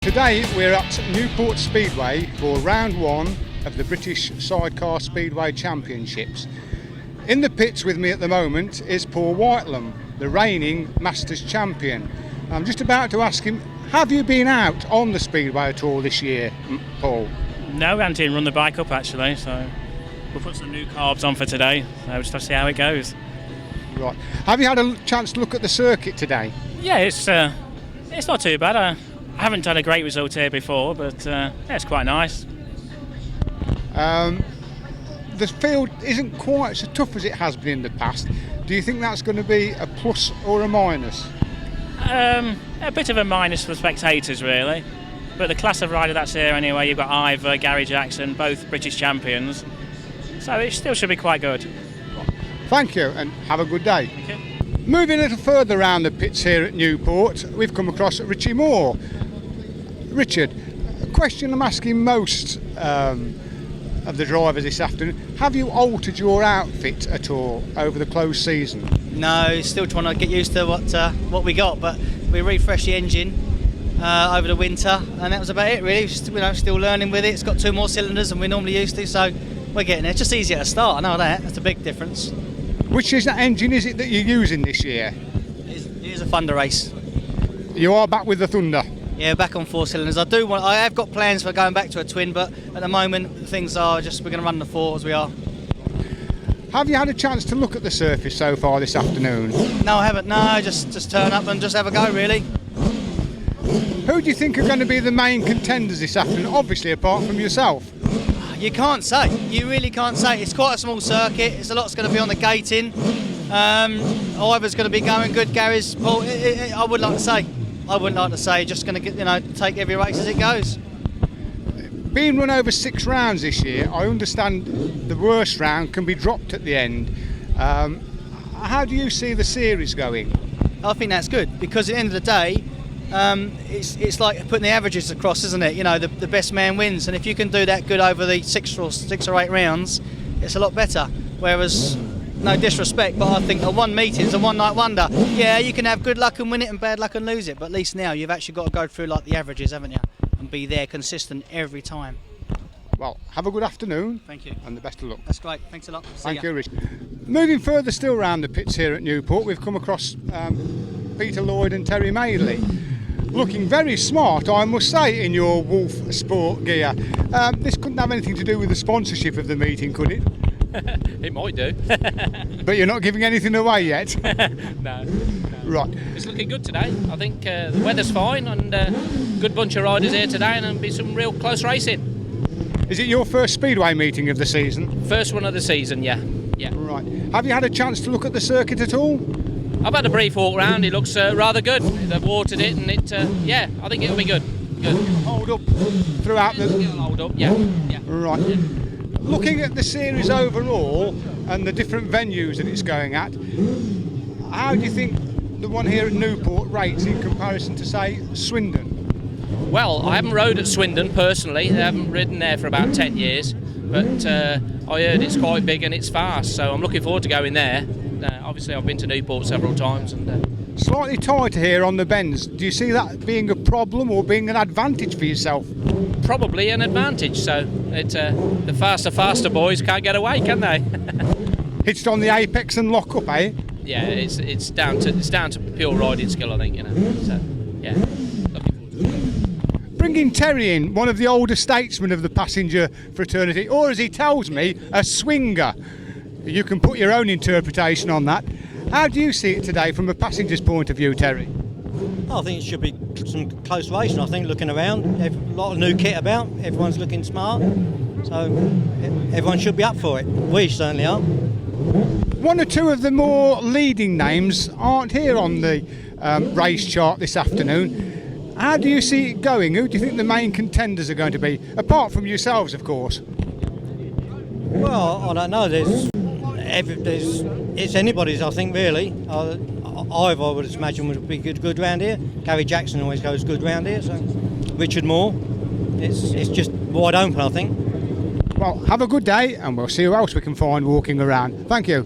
Today we're at Newport Speedway for round one of the British Sidecar Speedway Championships. In the pits with me at the moment is Paul Whitelam, the reigning Masters champion. I'm just about to ask him, have you been out on the Speedway at all this year, Paul? No, we haven't even run the bike up actually, so we'll put some new carbs on for today, so we'll just have to see how it goes. Right. Have you had a chance to look at the circuit today? Yeah, it's not too bad. I haven't had a great result here before, but yeah, it's quite nice. The field isn't quite so tough as it has been in the past. Do you think that's going to be a plus or a minus? A bit of a minus for the spectators really, but the class of rider that's here anyway, you've got Ivor, Gary Jackson, both British champions, so it still should be quite good. Thank you and have a good day. Thank you. Moving a little further around the pits here at Newport, we've come across Richie Moore. Richard, a question I'm asking most of the drivers this afternoon, have you altered your outfit at all over the closed season? No, still trying to get used to what we got, but we refreshed the engine over the winter and that was about it really. Still learning with it. It's got 2 more cylinders than we're normally used to, so we're getting there. It's just easier to start, I know that's a big difference. Which engine is it that you're using this year? It is a Thunder race. You are back with the Thunder? Yeah, back on 4 cylinders. I have got plans for going back to a twin, but at the moment things are just, we're going to run the 4 as we are. Have you had a chance to look at the surface so far this afternoon? No, I haven't. No, just turn up and just have a go really. Who do you think are going to be the main contenders this afternoon, obviously apart from yourself? You can't say. You really can't say. It's quite a small circuit. It's a lot's going to be on the gating. Ivor's going to be going good. Gary's. Paul. I would like to say. I wouldn't like to say. Just going to take every race as it goes. Being run over 6 rounds this year, I understand the worst round can be dropped at the end. How do you see the series going? I think that's good because at the end of the day, it's like putting the averages across, isn't it? The best man wins, and if you can do that good over the 6 or 8 rounds, it's a lot better. Whereas, no disrespect, but I think a one meeting is a one night wonder. Yeah, you can have good luck and win it and bad luck and lose it, but at least now you've actually got to go through like the averages, haven't you? And be there consistent every time. Well, have a good afternoon. Thank you. And the best of luck. That's great. Thanks a lot. Thank you, Rich. Moving further still around the pits here at Newport, we've come across Peter Lloyd and Terry Madeley. Looking very smart, I must say, in your Wolf Sport gear. This couldn't have anything to do with the sponsorship of the meeting, could it? It might do. But you're not giving anything away yet? No. Right. It's looking good today. I think the weather's fine and good bunch of riders here today, and there'll be some real close racing. Is it your first Speedway meeting of the season? First one of the season, yeah. Right. Have you had a chance to look at the circuit at all? I've had a brief walk round. It looks rather good. They've watered it, and yeah, I think it'll be good. Hold up throughout the... It'll hold up, yeah. Right. Yeah. Looking at the series overall and the different venues that it's going at, how do you think the one here at Newport rates in comparison to, say, Swindon? Well, I haven't rode at Swindon personally. I haven't ridden there for about 10 years, but I heard it's quite big and it's fast, so I'm looking forward to going there. Obviously, I've been to Newport several times. And slightly tighter here on the bends. Do you see that being a problem or being an advantage for yourself? Probably an advantage. So the faster boys can't get away, can they? Hitched on the apex and lock up, eh? Yeah, it's down to pure riding skill, I think. So yeah, looking forward to it. Bringing Terry in, one of the older statesmen of the passenger fraternity, or as he tells me, a swinger. You can put your own interpretation on that. How do you see it today from a passenger's point of view, Terry? I think it should be some close racing. I think looking around, a lot of new kit about, everyone's looking smart, so everyone should be up for it. We certainly are. One or two of the more leading names aren't here on the race chart this afternoon. How do you see it going? Who do you think the main contenders are going to be, apart from yourselves, of course? Well, I don't know. It's anybody's, I think, really. Ivor, I would imagine, would be good round here. Gary Jackson always goes good round here. So Richard Moore. It's just wide open, I think. Well, have a good day, and we'll see who else we can find walking around. Thank you.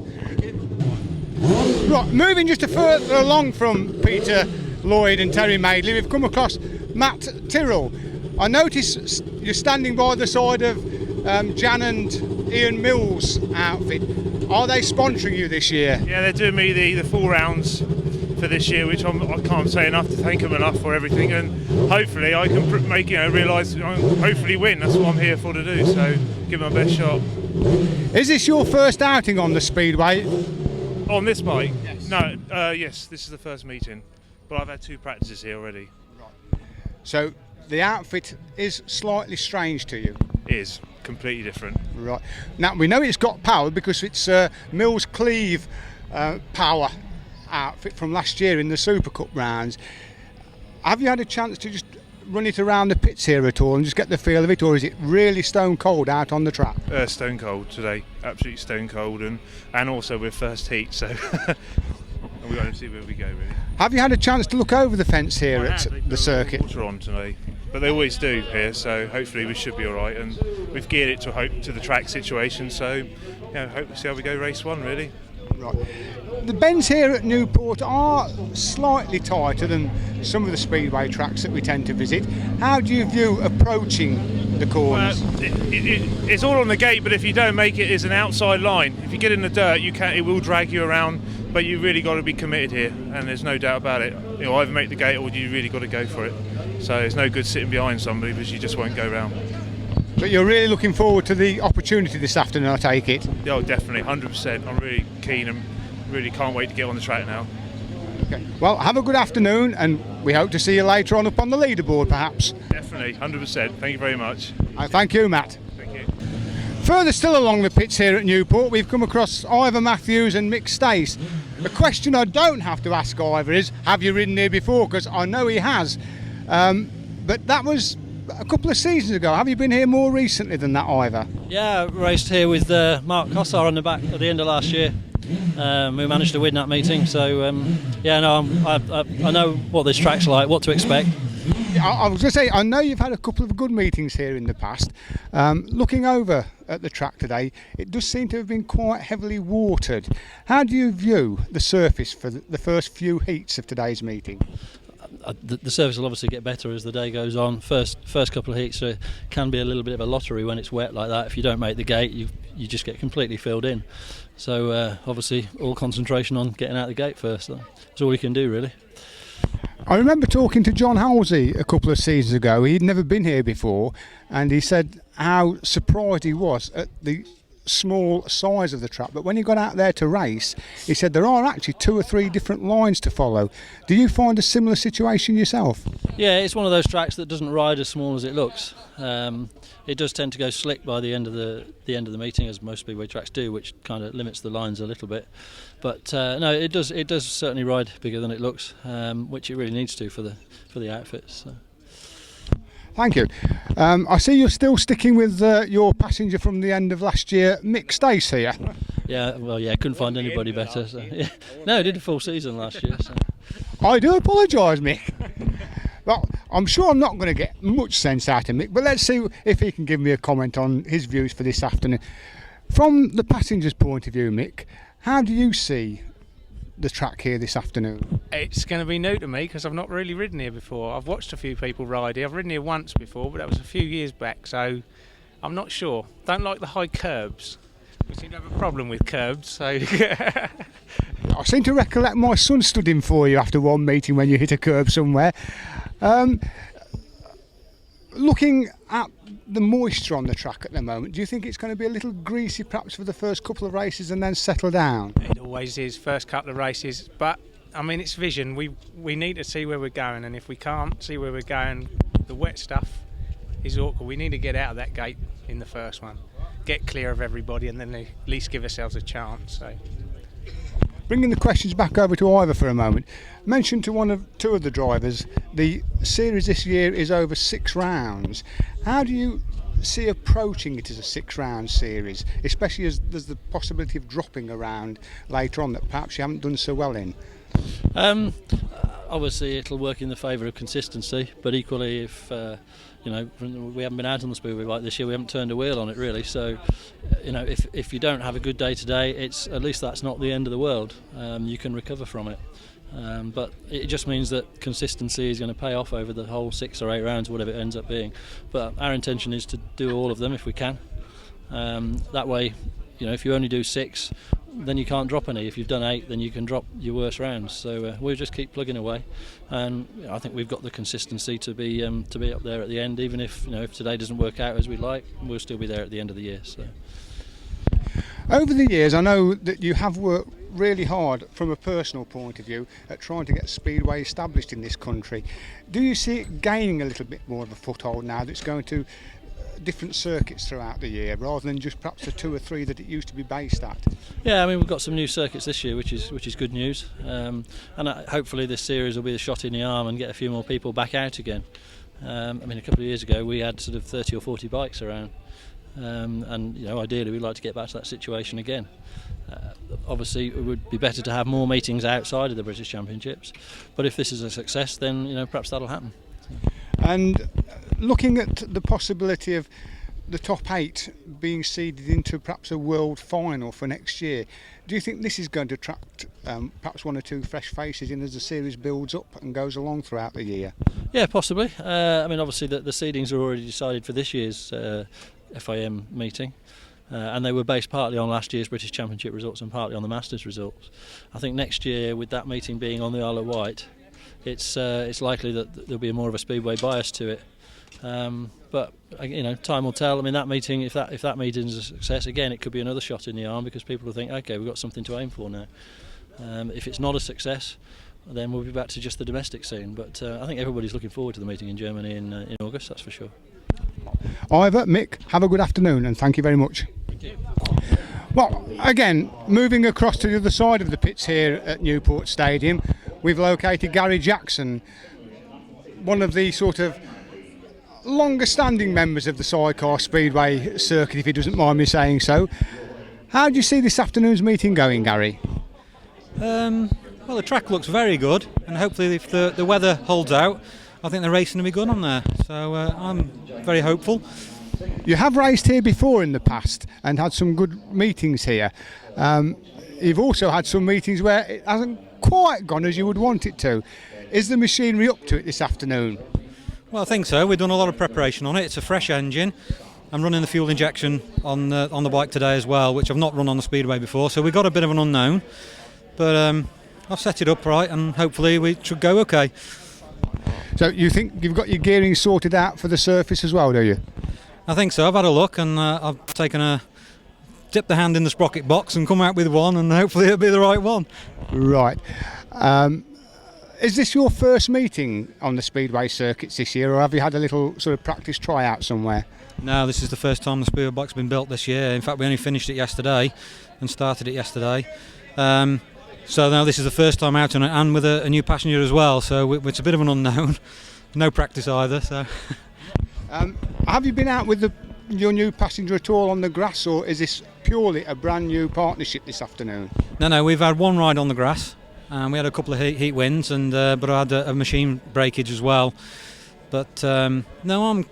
Right, moving just a further along from Peter Lloyd and Terry Madeley, we've come across Matt Tyrrell, I notice you're standing by the side of Jan and Ian Mills' outfit. Are they sponsoring you this year? Yeah, they're doing me the 4 rounds for this year, which I can't say enough to thank them enough for everything, and hopefully I can realise, hopefully win. That's what I'm here for to do, so give it my best shot. Is this your first outing on the Speedway? On this bike? Yes. No, yes, this is the first meeting, but I've had 2 practices here already. Right. So the outfit is slightly strange to you? It is, completely different. Right. Now we know it's got power because it's Mills Cleave power outfit from last year in the Super Cup rounds. Have you had a chance to just run it around the pits here at all and just get the feel of it, or is it really stone cold out on the track? Stone cold today, absolutely stone cold, and also with first heat, so we're going to see where we go really. Have you had a chance to look over the fence here at the circuit? Water on today, but they always do here, so hopefully we should be all right, and we've geared it to the track situation, so hope to see how we go race 1 really. Right. The bends here at Newport are slightly tighter than some of the speedway tracks that we tend to visit. How do you view approaching the corners? It's all on the gate, but if you don't make it as an outside line, if you get in the dirt, it will drag you around, but you really got to be committed here, and there's no doubt about it. Either make the gate or you really got to go for it. So it's no good sitting behind somebody because you just won't go round. But you're really looking forward to the opportunity this afternoon, I take it? Oh, definitely, 100%. I'm really keen and really can't wait to get on the track now. Okay. Well, have a good afternoon, and we hope to see you later on up on the leaderboard, perhaps. Definitely, 100%. Thank you very much. Thank you, Matt. Thank you. Further still along the pits here at Newport, we've come across Ivor Matthews and Mick Stace. The question I don't have to ask Ivor is, have you ridden here before? Because I know he has. But that was a couple of seasons ago. Have you been here more recently than that, Ivor? Yeah, I raced here with Mark Cossar on the back at the end of last year. We managed to win that meeting, so I know what this track's like, what to expect. I was going to say, I know you've had a couple of good meetings here in the past. Looking over at the track today, it does seem to have been quite heavily watered. How do you view the surface for the first few heats of today's meeting? The surface will obviously get better as the day goes on. First couple of heats can be a little bit of a lottery when it's wet like that. If you don't make the gate, you just get completely filled in. So obviously all concentration on getting out the gate first. That's all you can do really. I remember talking to John Halsey a couple of seasons ago. He'd never been here before, and he said how surprised he was at the small size of the track, but when he got out there to race, he said there are actually 2 or 3 different lines to follow. Do you find a similar situation yourself? Yeah, it's one of those tracks that doesn't ride as small as it looks. It does tend to go slick by the end of the meeting, as most speedway tracks do, which kind of limits the lines a little bit. But no, it does certainly ride bigger than it looks, which it really needs to for the outfits. So. Thank you. I see you're still sticking with your passenger from the end of last year, Mick Stace here. Yeah, well, yeah, couldn't find anybody better. So, yeah. No, I did a full season last year. So. I do apologise, Mick. Well, I'm sure I'm not going to get much sense out of Mick, but let's see if he can give me a comment on his views for this afternoon. From the passenger's point of view, Mick, how do you see the track here this afternoon? It's going to be new to me because I've not really ridden here before. I've watched a few people ride here. I've ridden here once before, but that was a few years back, so I'm not sure. Don't like the high curbs. We seem to have a problem with curbs, so... I seem to recollect my son stood in for you after one meeting when you hit a curb somewhere. Looking at the moisture on the track at the moment, do you think it's going to be a little greasy perhaps for the first couple of races and then settle down? It always is, first couple of races, but I mean it's vision. We need to see where we're going, and if we can't see where we're going, the wet stuff is awkward. We need to get out of that gate in the first one, get clear of everybody, and then at least give ourselves a chance. So. Bringing the questions back over to Ivor for a moment, mentioned to two of the drivers, the series this year is over 6 rounds. How do you see approaching it as a 6-round series, especially as there's the possibility of dropping around later on that perhaps you haven't done so well in? Obviously it'll work in the favour of consistency, but equally if we haven't been out on the speedway like this year, we haven't turned a wheel on it really, so if you don't have a good day today, it's at least that's not the end of the world. You can recover from it. But it just means that consistency is going to pay off over the whole 6 or 8 rounds, whatever it ends up being. But our intention is to do all of them if we can. That way, if you only do 6, then you can't drop any. If you've done 8, then you can drop your worst rounds. So we'll just keep plugging away, and I think we've got the consistency to be up there at the end. Even if if today doesn't work out as we'd like, we'll still be there at the end of the year. So. Over the years, I know that you have worked really hard from a personal point of view at trying to get Speedway established in this country. Do you see it gaining a little bit more of a foothold now that it's going to different circuits throughout the year rather than just perhaps the 2 or 3 that it used to be based at? Yeah, I mean, we've got some new circuits this year, which is good news, and hopefully this series will be a shot in the arm and get a few more people back out again. I mean, a couple of years ago we had sort of 30 or 40 bikes around, and ideally we'd like to get back to that situation again. Obviously it would be better to have more meetings outside of the British Championships, but if this is a success, then perhaps that'll happen. And looking at the possibility of the top 8 being seeded into perhaps a world final for next year, do you think this is going to attract perhaps 1 or 2 fresh faces in as the series builds up and goes along throughout the year? Yeah, possibly. I mean, obviously the seedings are already decided for this year's FIM meeting. And they were based partly on last year's British Championship results and partly on the Masters results. I think next year, with that meeting being on the Isle of Wight, it's likely that there'll be more of a Speedway bias to it. But time will tell. I mean, that meeting, if that meeting is a success, again, it could be another shot in the arm because people will think, okay, we've got something to aim for now. If it's not a success, then we'll be back to just the domestic scene. But I think everybody's looking forward to the meeting in Germany in August. That's for sure. Ivor, Mick, have a good afternoon and thank you very much. Thank you. Well, again, moving across to the other side of the pits here at Newport Stadium, we've located Gary Jackson, one of the sort of longer standing members of the Sidecar Speedway circuit, if he doesn't mind me saying so. How do you see this afternoon's meeting going, Gary? Well, the track looks very good, and hopefully if the weather holds out, I think the racing will be good on there, so I'm very hopeful. You have raced here before in the past and had some good meetings here. You've also had some meetings where it hasn't quite gone as you would want it to. Is the machinery up to it this afternoon? Well, I think so. We've done a lot of preparation on it. It's a fresh engine. I'm running the fuel injection on the bike today as well, which I've not run on the Speedway before, so we've got a bit of an unknown. But I've set it up right and hopefully we should go okay. So you think you've got your gearing sorted out for the surface as well, do you? I think so. I've had a look and I've dipped the hand in the sprocket box and come out with one, and hopefully it'll be the right one. Right. Is this your first meeting on the Speedway circuits this year, or have you had a little sort of practice tryout somewhere? No, this is the first time the Speedway bike's been built this year. In fact, we only finished it yesterday and started it yesterday. So now this is the first time out on it, and with a new passenger as well, so it's a bit of an unknown. No practice either. So. Have you been out with your new passenger at all on the grass, or is this purely a brand new partnership this afternoon? No, we've had one ride on the grass, and we had a couple of heat wins, and but I had a machine breakage as well. But no, I'm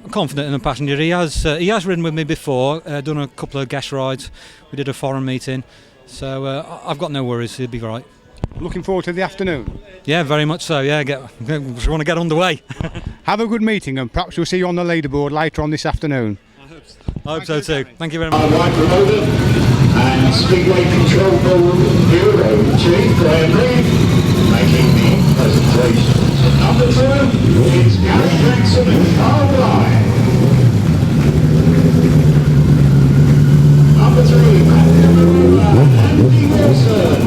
confident in the passenger. He has ridden with me before, done a couple of guest rides. We did a foreign meeting. So I've got no worries, he'll be right. Looking forward to the afternoon? Yeah, very much so, yeah, just want to get underway. Have a good meeting and perhaps we'll see you on the leaderboard later on this afternoon. I hope so too. Thank you very much. Right promoter and Speedway Control Board Bureau Chief Graham Reed making the presentation. Number 2 is Gary Jackson and Carl Bly. Number 3, Matthew Marula and Andy Wilson.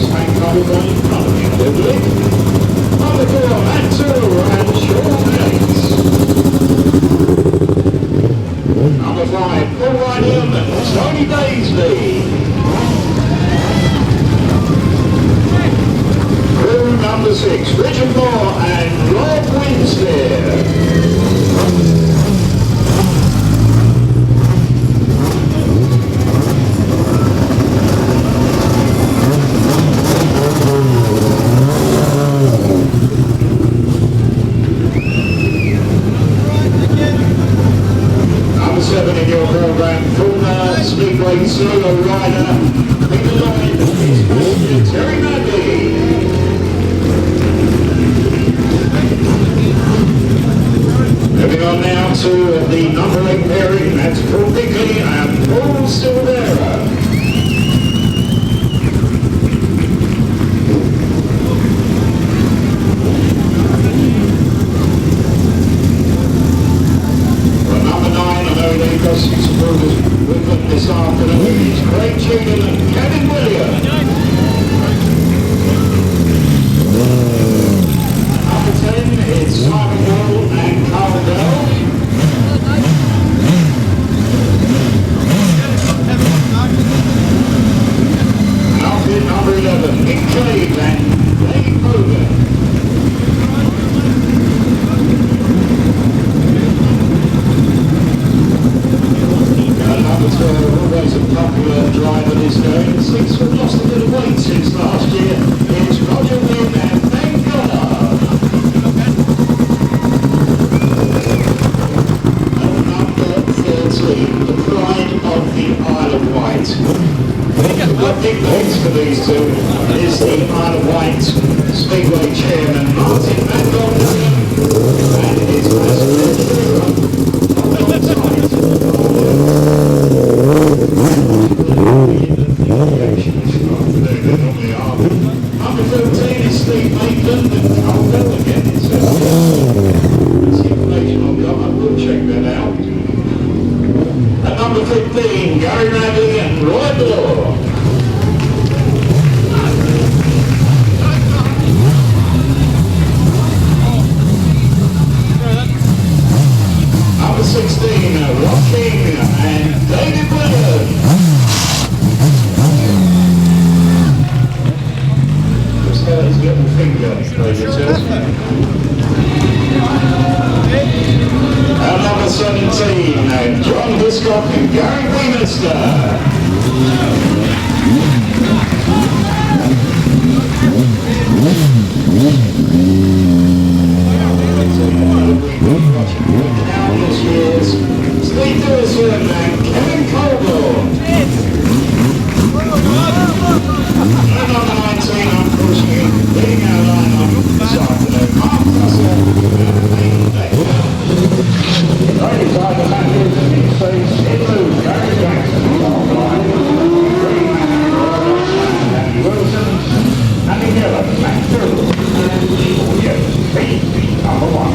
Spank Carl in front of him, Woodley. Number 4, Matsu and Sean Yates. Number 5, Paul Ryan and Tony Daisley. Crew number 6, Richard Moore and Rob Winstead. Number 7 in your program, former Speedway solo rider, Peter Lloyd. is Terry Madley. Moving on now to the number 8 pairing, that's Paul Bickley and Paul Silvera. Well, number 9, I know they've got some supporters with them this afternoon. It's Craig Chegan and Kevin Williams. Number 10, it's Simon Wall and Carl Bell. Outfit number 11, Nick Craig and Dave Hogan. Number 12, always a popular driver this day. 6 foot lost a bit of weight since last year. It's Roger Wynn and thank God. Number 13, the pride of the Isle of Wight. We've got big names for these two. Is the Isle of Wight Speedway chairman Martin McDonald and his Number 13 is Steve Maitland and Carl Bell again. It's information I've got, I will check that out. At number 15, Gary Radley and Roy Bloor. Number 16, Rob King and David Williams. Just got his little finger over to At number 17, John Hiscock and Gary Wieminster. This year's Steve Dawson and Kevin Colborne. And number 19, unfortunately, leading our lineup this afternoon, Mark Russell and Peyton Baker. Ladies, I have matches in space in blue, Gary Jackson, Mark Ryan, Green, Andy Wilson, and in yellow, Matt Drew, and yes, Pete, number 1.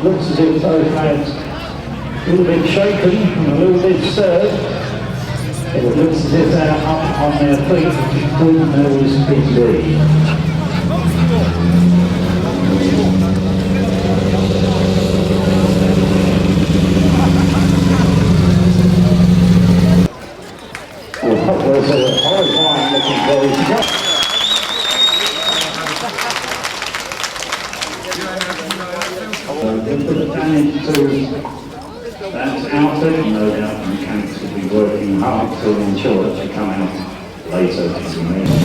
Looks as if those lads a little bit shaken and a little bit stirred. It looks as if they're up on their feet, which is good news indeed. Well, there's a horrifying looking very strong. Put the damage to that outfit, no doubt the mechanics will be working hard to ensure that they come out later in the meeting.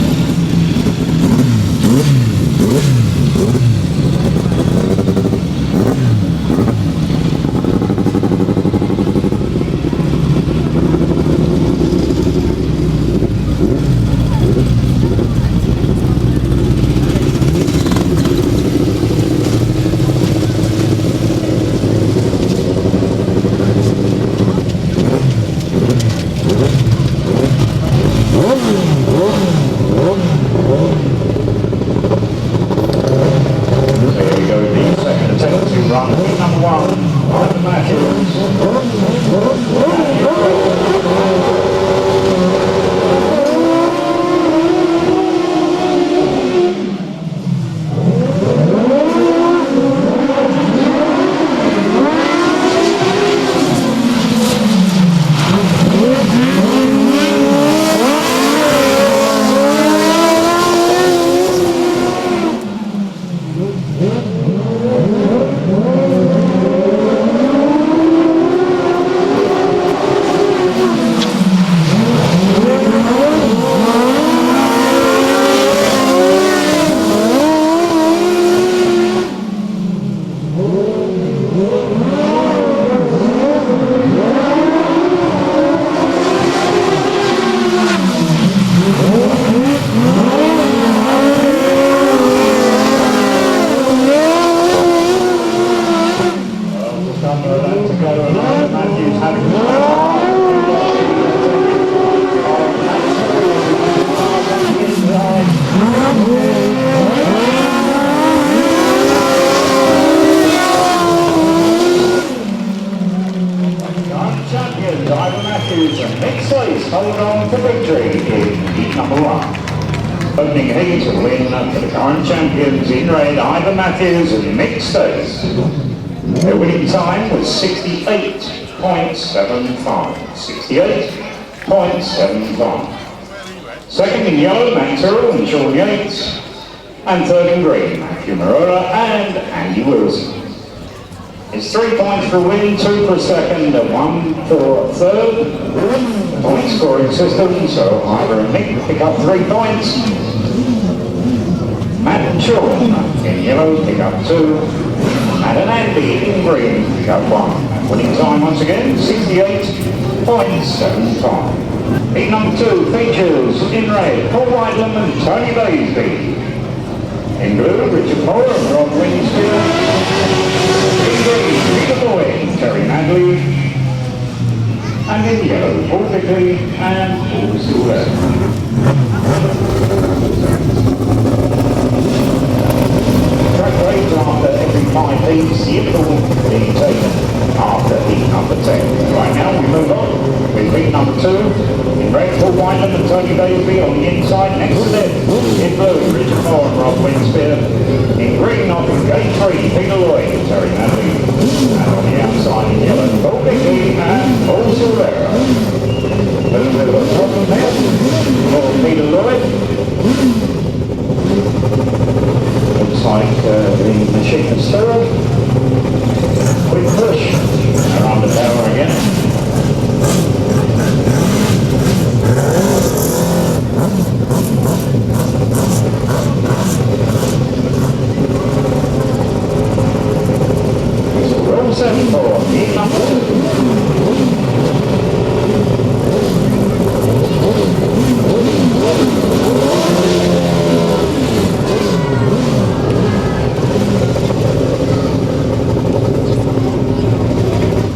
Next place, hold on for victory in heat number 1. Opening heat to win for the current champions in red, Ivan Matthews and Mick Stace. Their winning time was 68.75. 68.75. Second in yellow, Max Earl and Sean Yates. And third in green, Matthew Marola and Andy Wilson. It's 3 points for win, 2 for second, and 1 for third. Point scoring system, so Ivor and Mick pick up 3 points. Matt and Sean in yellow pick up 2. Matt and Andy in green pick up 1. Winning time once again, 68.75. Heat number 2 features in red, Paul Whitelam and Tony Baisby. In blue, Richard Moore and Rob Winsfield. In green, Peter Boyd, Terry Madley. And in yellow, Paul Bickley and Paul Stewart. Track rates after every 5 heats, the interval being taken after heat number 10. Right now we move on with heat number 2. In red, Paul Whitelam and Tony Bailey on the inside next to them. In blue, Richard Moore and Rob Winspear. In green, off in gate 3, Peter Lloyd and Terry Madley. And on the outside in yellow, Paul Bickley and Paul Silvera. A little bit of a problem there for Peter Lloyd. Looks like the machine is stirred. Quick push. They're under power again. So we're all set for heat number 2.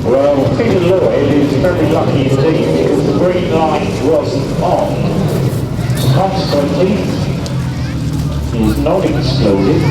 Well, Peter Lloyd is very lucky indeed because the green light wasn't on. Consequently, he's not exploded.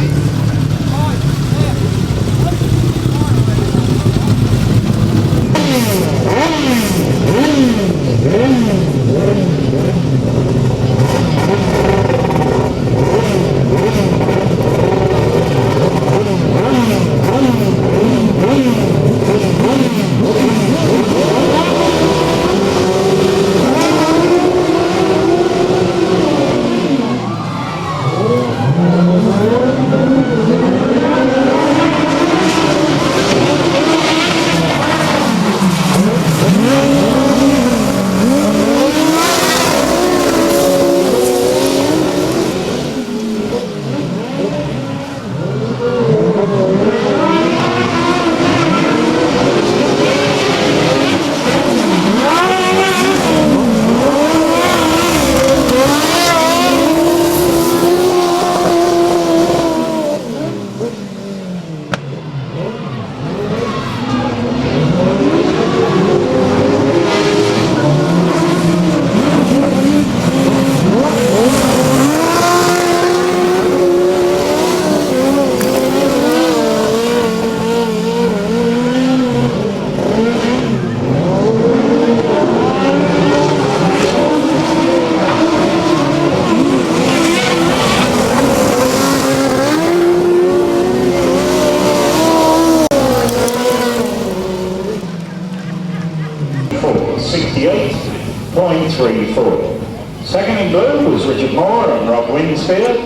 Second in blue was Richard Moore and Rob Winsfield.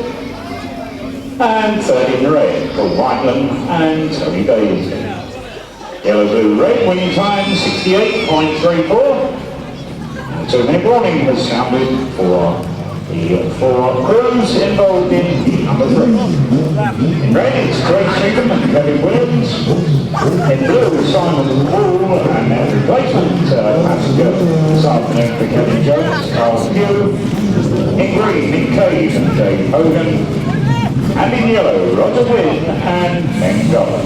And third in red, Paul Whitelam and Tony Bailey. Yellow, blue, red, winning time 68.34. And 2-minute warning was sounded for the 4 crews involved in heat number 3. In red, it's Craig Sheehan and Kevin Williams. In blue, Simon Wall and their replacement passenger this afternoon for Kevin Jones, Carl Pugh. In green, Nick Cave and Dave Hogan. And in yellow, Roger Wynn and Ben Goller.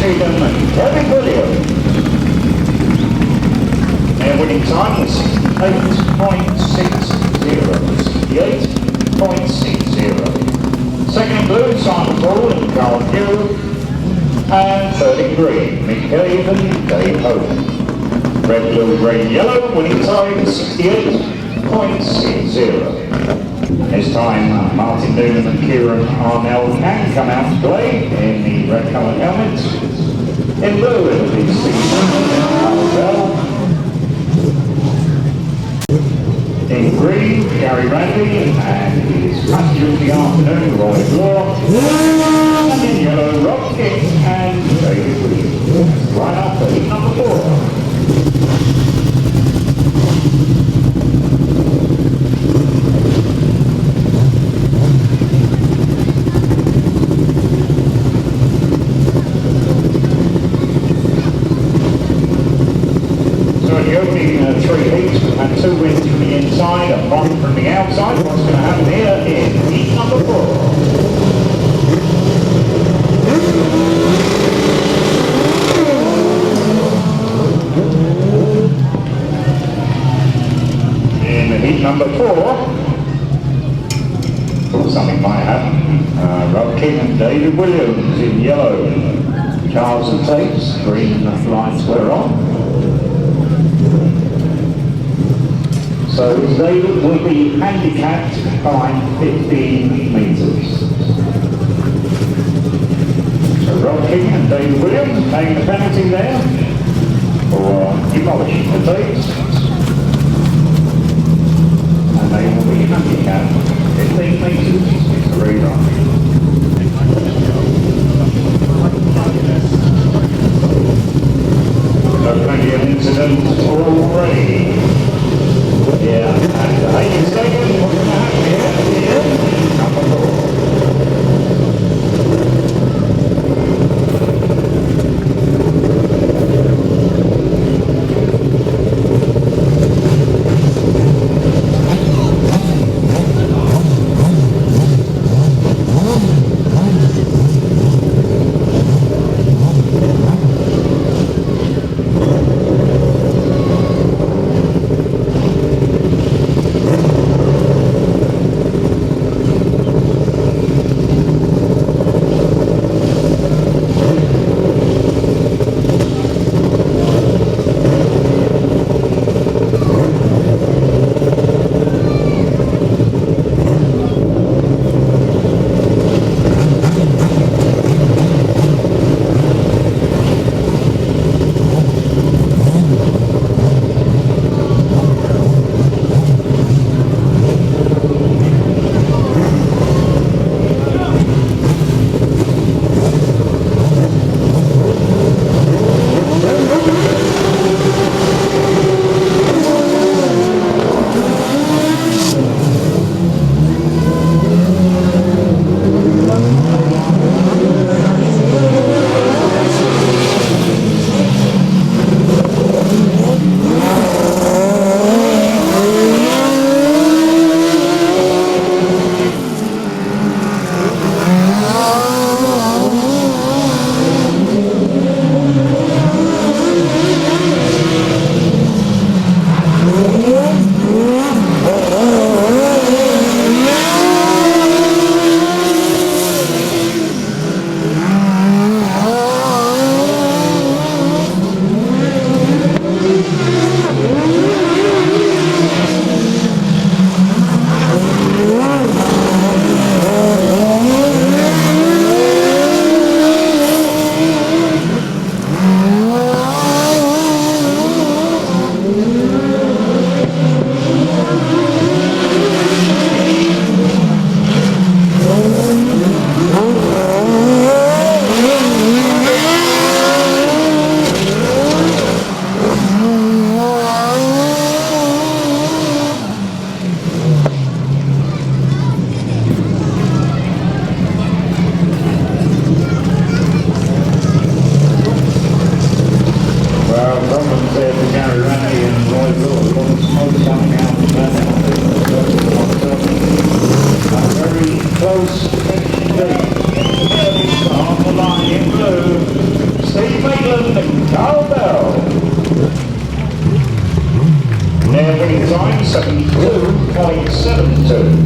Keenan and David Williams. Their winning time is 8.60. Second in blue, Simon Ball and Carl Pugh. And third in green, Mick Cave and Dave Hogan. Red, blue, green, yellow, winning time 68.60. This time Martin Noonan and Kieran Arnell can come out to play in the red coloured helmets. In blue it'll be Steve Bell. In green, Gary Randy and his passenger of the afternoon, Roy Law. And in yellow, Rob King and David Williams. Right after heat number 4. Three heats, we've had 2 wins from the inside and 1 from the outside. What's going to happen here in heat number 4? In heat number 4, something might happen. Rob King and David Williams in yellow. Charles and Tate's green lights were on. So David will be handicapped by 15 metres. So Rob King and David Williams paying the penalty there for demolishing the Tates. And they will be handicapped 15 metres. It's the rerun. So plenty of incidents already. Yeah, and 80 seconds, what's going to happen here? Number 4.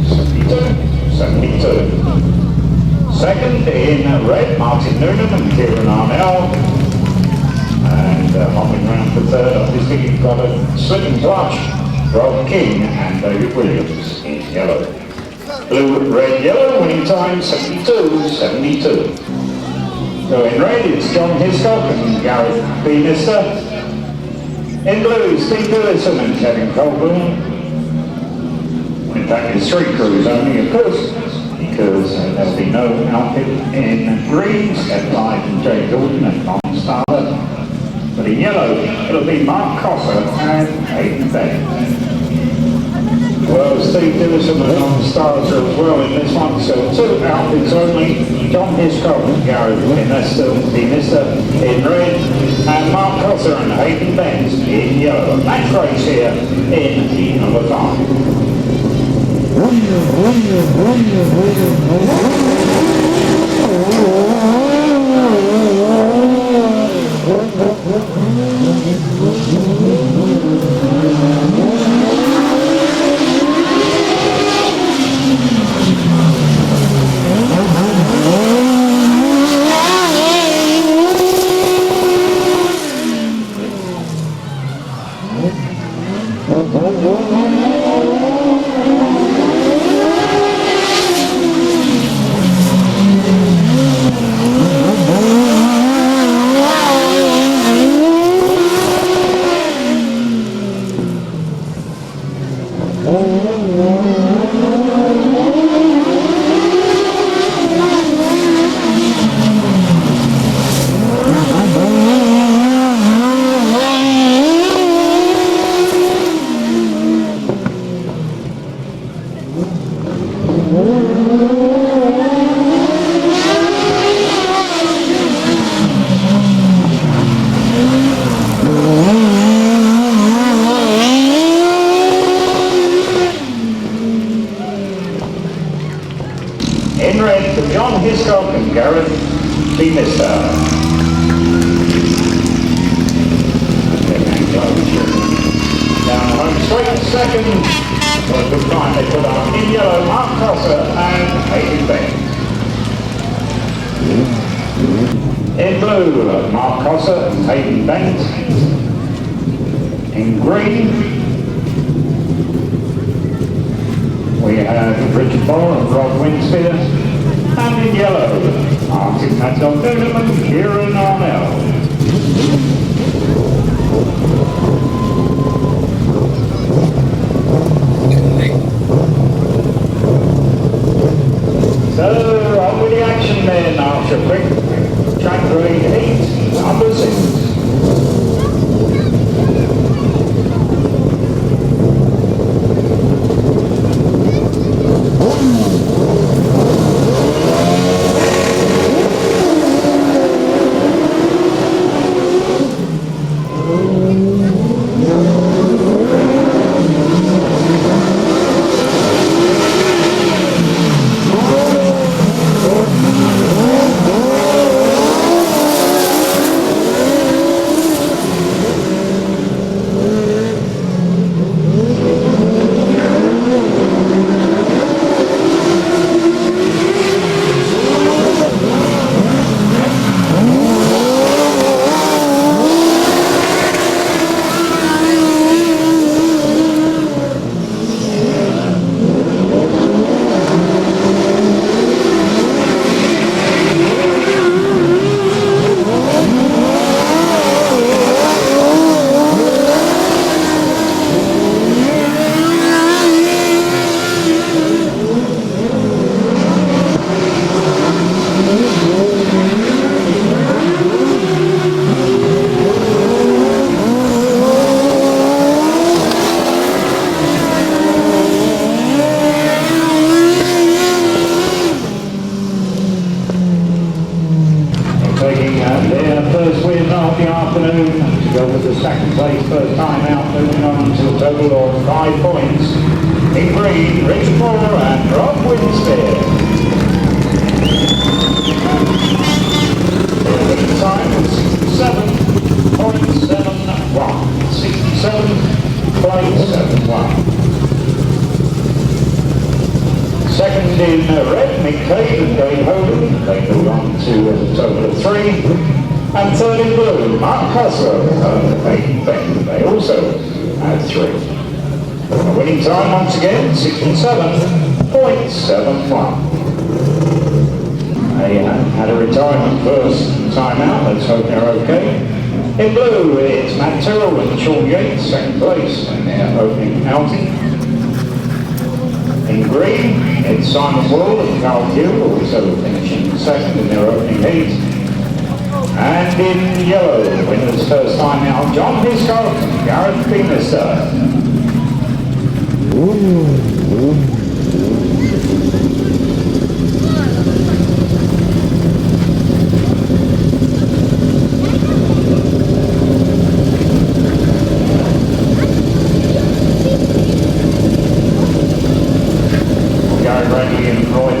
72. Second in red, Martin Noonan and Kieran Arnell. And hopping round for third, obviously you've got a slip and clutch, Rob King and David Williams in yellow. Blue, red, yellow, winning time 72.72. So in red it's John Hiscock and Gareth Beanister. In blue, Steve Lewison and Kevin Colburn. In fact, it's three crews only, of course, because there'll be no outfit in green, Steph Lyde and Jay Gordon and Tom Starler. But in yellow, it'll be Mark Cosser and Hayden Bennett. Well, Steve Lewison and Tom Starler as well in this one, so two outfits only. John Hiscock and Gareth Beanister in red, and Mark Cosser and Hayden Bennett in yellow. Match race here in heat number 5. In red for John Hiscock and Gareth Beanister. Down the home straight second. What a good time they put on. In yellow, Mark Cosser and Hayden Bennett. In blue, Mark Cosser and Hayden Bennett. In green, we have Richard Bohr and Rob Winspear, and in yellow, Martin Noonan and Kieran Arnell. So, on with the action then after a quick track grade 8, number 6. Second place, first time out, moving on to a total of 5 points. In green, Richard Bohr and Rob Winspear. The time was 67.71. 67.71. Second in red, Mick Cade and Dave Hogan. They move on to a total of 3. And third in blue, Mark Cosgrove and Peyton Beck. They also had 3. The winning time once again, 67.71. They had a retirement first time out, let's hope they're okay. In blue, it's Matt Tyrrell and Sean Yates, second place in their opening outing. In green, it's Simon Wall and Carl Hugh, also finishing second in their opening heat. And in yellow, winners first time out, John Hiscock and Gareth Beamister.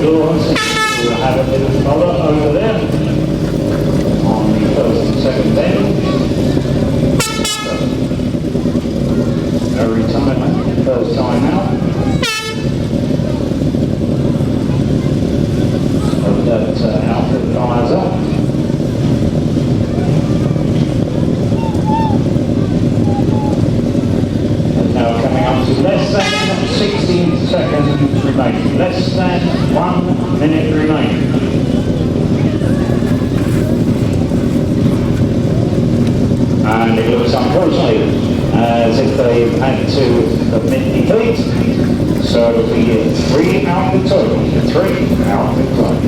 We'll have a little collar over there on the first and second bend. Every time, first time out. Hope that outfit fires up. And now coming up to less than 16 seconds remaining. Less than 1 minute remaining. And it looks unfortunately as if they've had to admit defeat. So it'll be 3 out of the total. 3 out of the total.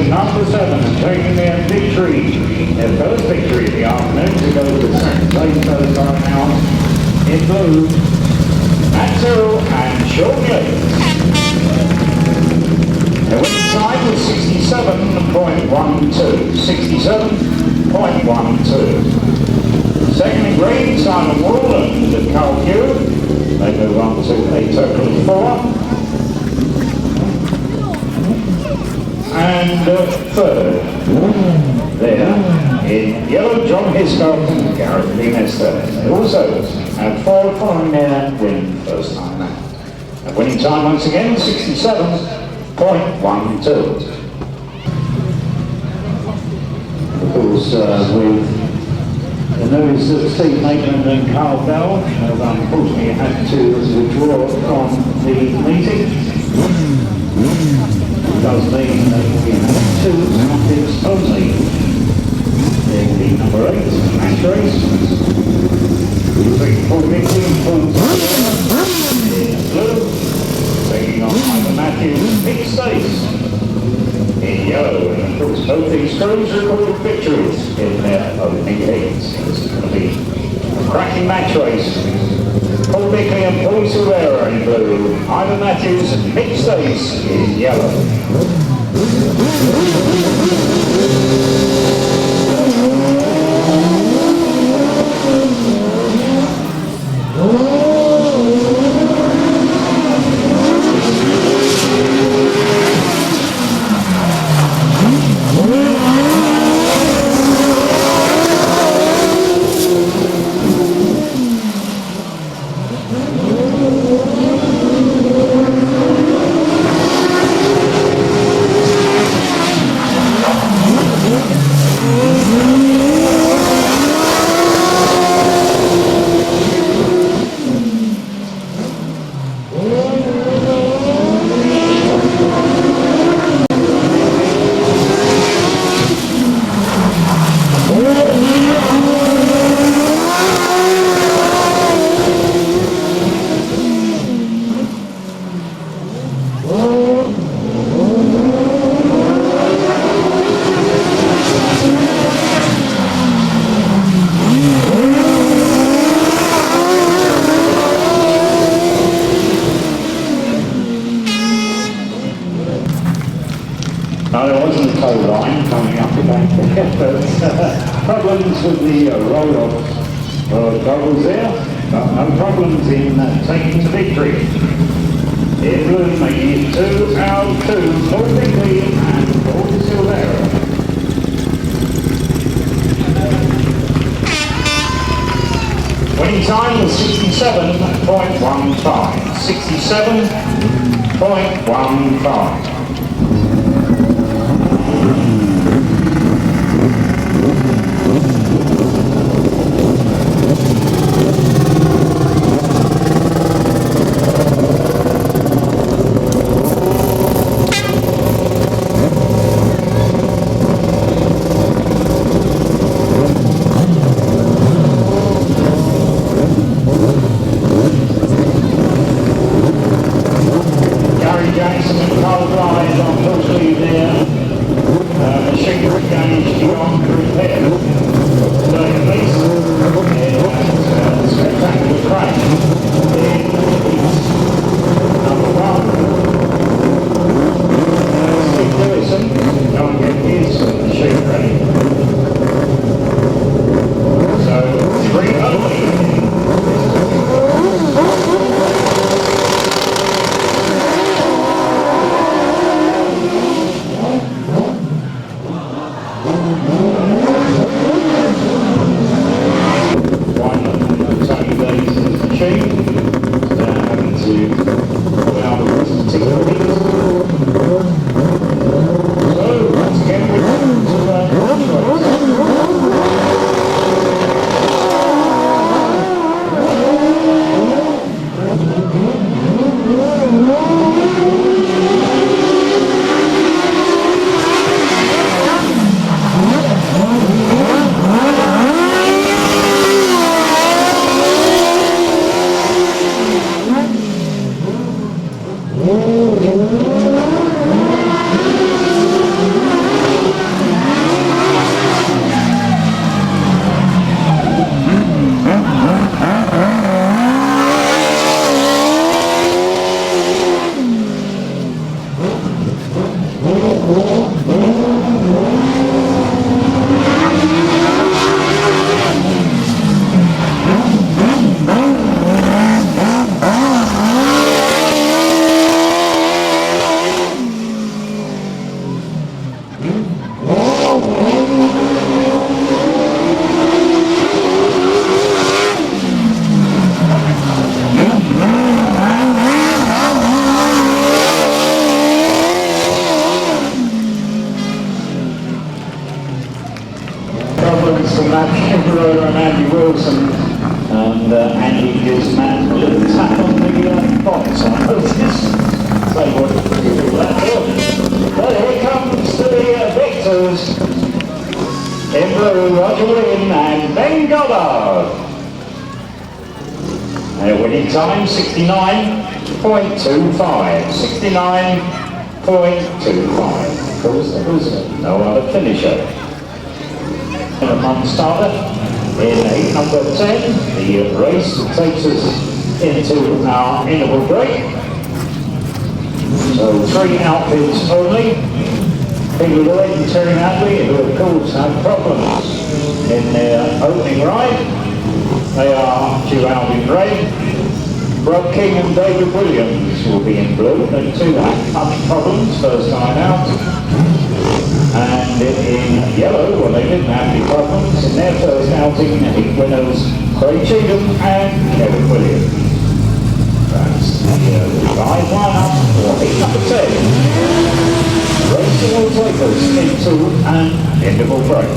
Number 7 taking their victory, their first victory of the afternoon to go to the second place first time out in blue, Matt Tyrrell and Sean Yates. Their winning time was 67.12. 67.12. Second in green, Simon Wall and Carl Hugh. They move on to a total of 4. And third, there, in yellow, John Hiscock and Gareth Beamister. They also had 4 following their win first time out. And winning time once again, 67.12. Of course, with the news that Steve Maitland and Carl Bell have unfortunately had to withdraw from the meeting. Does mean that we have 2 outfits only in the number 8 match race. Paul Mickley in blue, taking on Michael Matthews and Mick Stace in yellow. And of course both these crews recorded victories in their opening heats. This is going to be a cracking match race. Paul Mickley and Paul Silvera in blue, Ivan Matthews and Mick Stace in yellow. line coming up against the but problems with the roll-off goggles there, but no problems in taking the victory. In blue making it 2 out 2, Paul Bingley and Paul Silvera. Winning time was 67.15. 67.15. Winning time 69.25. 69.25. Of course, there was no other finisher. A month starter in heat number 10. The race takes us into our interval break. So 3 outfits only. People already turning Hadley, who of course had problems in their opening ride. They are due out in red. Rob King and David Williams will be in blue. They too had much problems first time out. And in yellow, well, they didn't have any problems in their first outing. Heat winners Craig Cheatham and Kevin Williams. That's the 5 lineup for heat number 10. Racing will take us into an interval break.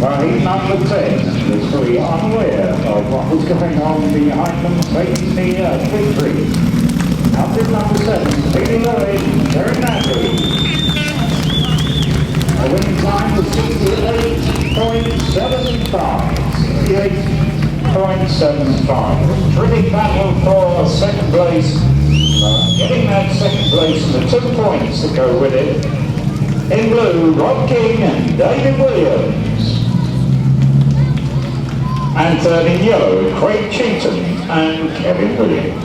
By number 10, the three unaware of what was going on behind them, taking the victory. Outfit number 7, Speedy Lloyd, very naturally. A winning time was 68.75. 68.75. Terrific battle for second place. Getting that second place and the 2 points that go with it. In blue, Rob King and David Williams. And third in yellow, Craig Cheatham and Kevin Williams.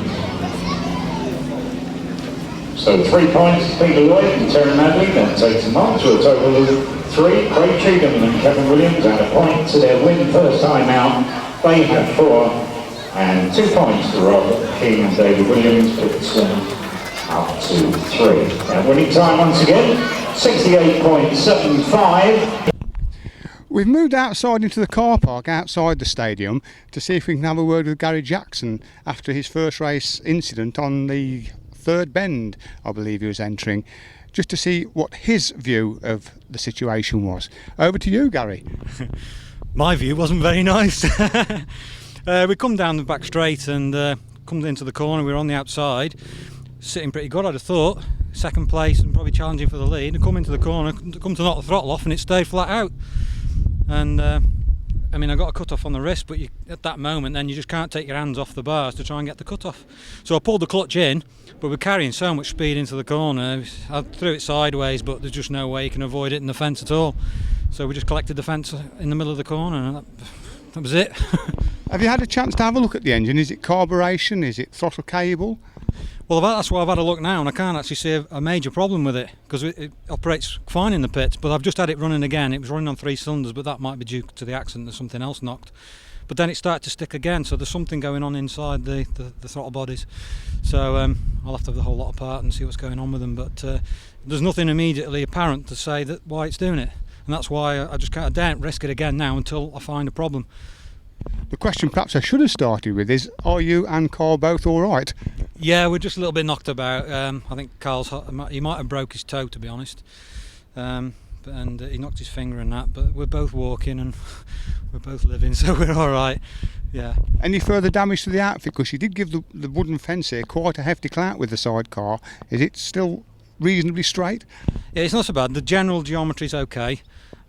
So 3 points to Peter Lloyd and Terry Madley, then takes them on to a total of 3. Craig Cheatham and Kevin Williams add a point to their win first time out. They had 4, and 2 points to Rob King and David Williams, puts them up to 3. And winning time once again, 68.75. We've moved outside into the car park outside the stadium to see if we can have a word with Gary Jackson after his first race incident on the third bend, I believe he was entering, just to see what his view of the situation was. Over to you, Gary. My view wasn't very nice. We come down the back straight and come into the corner. We were on the outside, sitting pretty good, I'd have thought. Second place and probably challenging for the lead. And come into the corner, come to knock the throttle off, and it stayed flat out. And I mean, I got a cut off on the wrist, but at that moment then you just can't take your hands off the bars to try and get the cut off. So I pulled the clutch in, but we're carrying so much speed into the corner. I threw it sideways, but there's just no way you can avoid it in the fence at all. So we just collected the fence in the middle of the corner, and that was it. Have you had a chance to have a look at the engine? Is it carburation? Is it throttle cable? Well, that's why I've had a look now, and I can't actually see a major problem with it, because it operates fine in the pits, but I've just had it running again. It was running on 3 cylinders, but that might be due to the accident that something else knocked. But then it started to stick again, so there's something going on inside the throttle bodies. So I'll have to have the whole lot apart and see what's going on with them, but there's nothing immediately apparent to say that why it's doing it. And that's why I just can't risk it again now until I find a problem. The question perhaps I should have started with is, are you and Carl both all right? Yeah, we're just a little bit knocked about. I think he might have broke his toe, to be honest, and he knocked his finger and that, but we're both walking and we're both living, so we're all right. Yeah. Any further damage to the outfit? Because you did give the wooden fence here quite a hefty clout with the sidecar. Is it still reasonably straight? Yeah, it's not so bad. The general geometry's okay.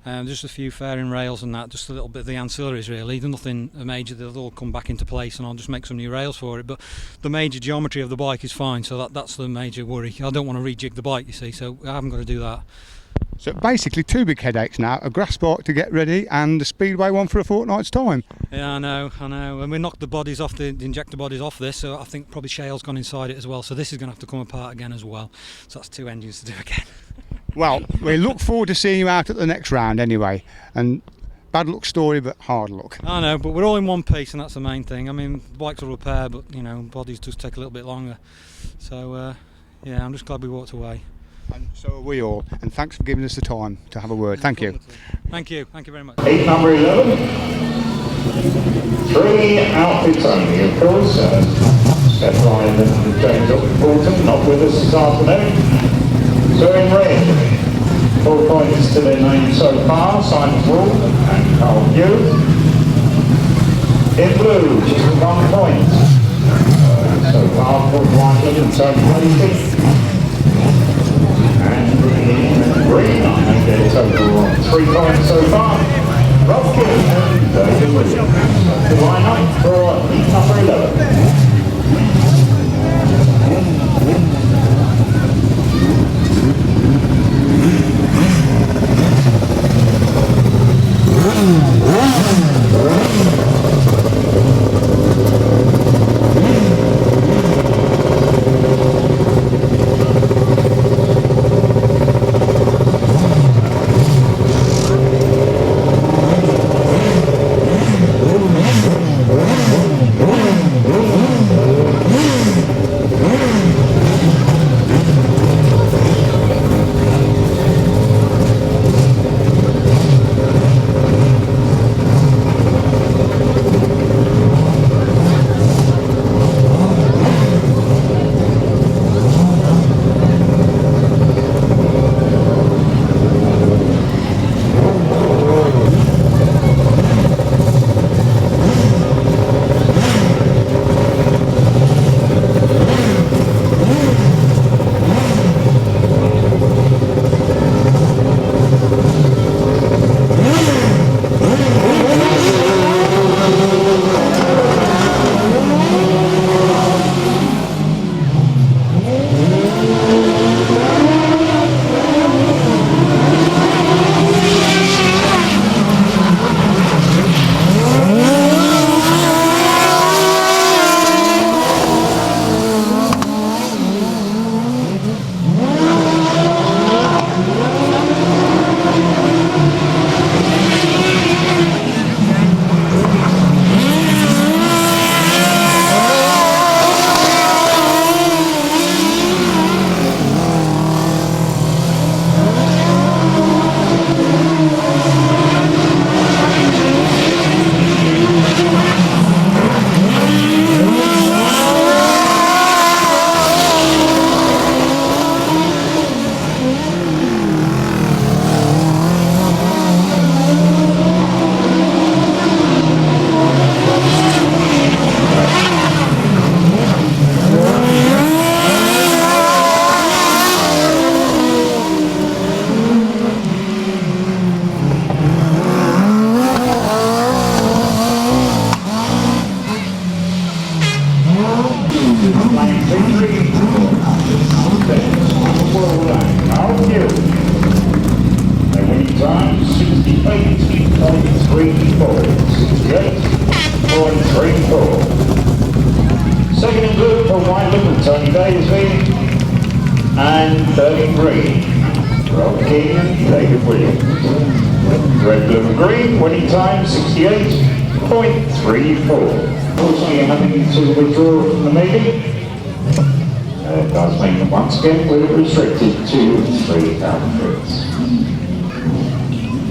Just a few fairing rails and that, just a little bit of the ancillaries really. There's nothing major, they'll all come back into place and I'll just make some new rails for it. But the major geometry of the bike is fine, so that's the major worry. I don't want to rejig the bike, you see, so I haven't got to do that. So basically 2 big headaches now, a grass bike to get ready and the Speedway one for a fortnight's time. Yeah, I know. And we knocked the bodies off, the injector bodies off this, so I think probably shale's gone inside it as well, so this is going to have to come apart again as well. So that's 2 engines to do again. Well, we look forward to seeing you out at the next round anyway, and bad luck story but hard luck. I know, but we're all in one piece and that's the main thing. I mean, the bikes will repair, but you know, bodies just take a little bit longer. So yeah, I'm just glad we walked away. And so are we all, and thanks for giving us the time to have a word. Thank you. Thank you very much. Heat number 11. 3 outfits only, of course. Steph Ryan and James Upton not with us this afternoon. So in red, 4 points to their name so far, Simon Wool and Carl Hughes. In blue, just 1 point. So far, Paul Whiteland and Tony Lacey. And in green, I think they're total 3 points so far. Rob King and David Williams. The line up for heat number 11. turning green. Rob King and David Williams. Red, blue and green, winning time 68.34. Unfortunately, having to withdraw from the meeting. It does mean that once again we're restricted to 3 outfits.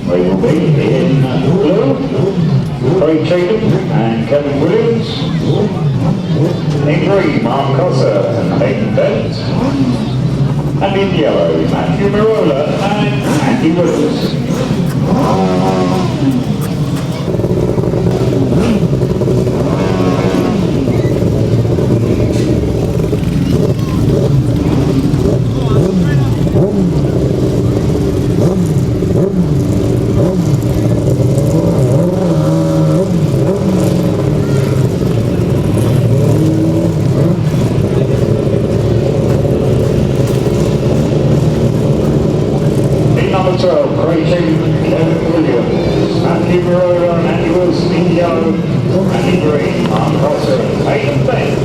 We will be in blue, Craig Cheatham and Kevin Williams. In green, Mark Cossa and Hayden Bent. And in yellow, Matthew Mirola and Andy Willis. Number 12, Craig Cheatham, Kevin Williams, Matthew Mirola and Andy Wilson in yellow, Andy Green, Mark Cossa and Hayden Bent.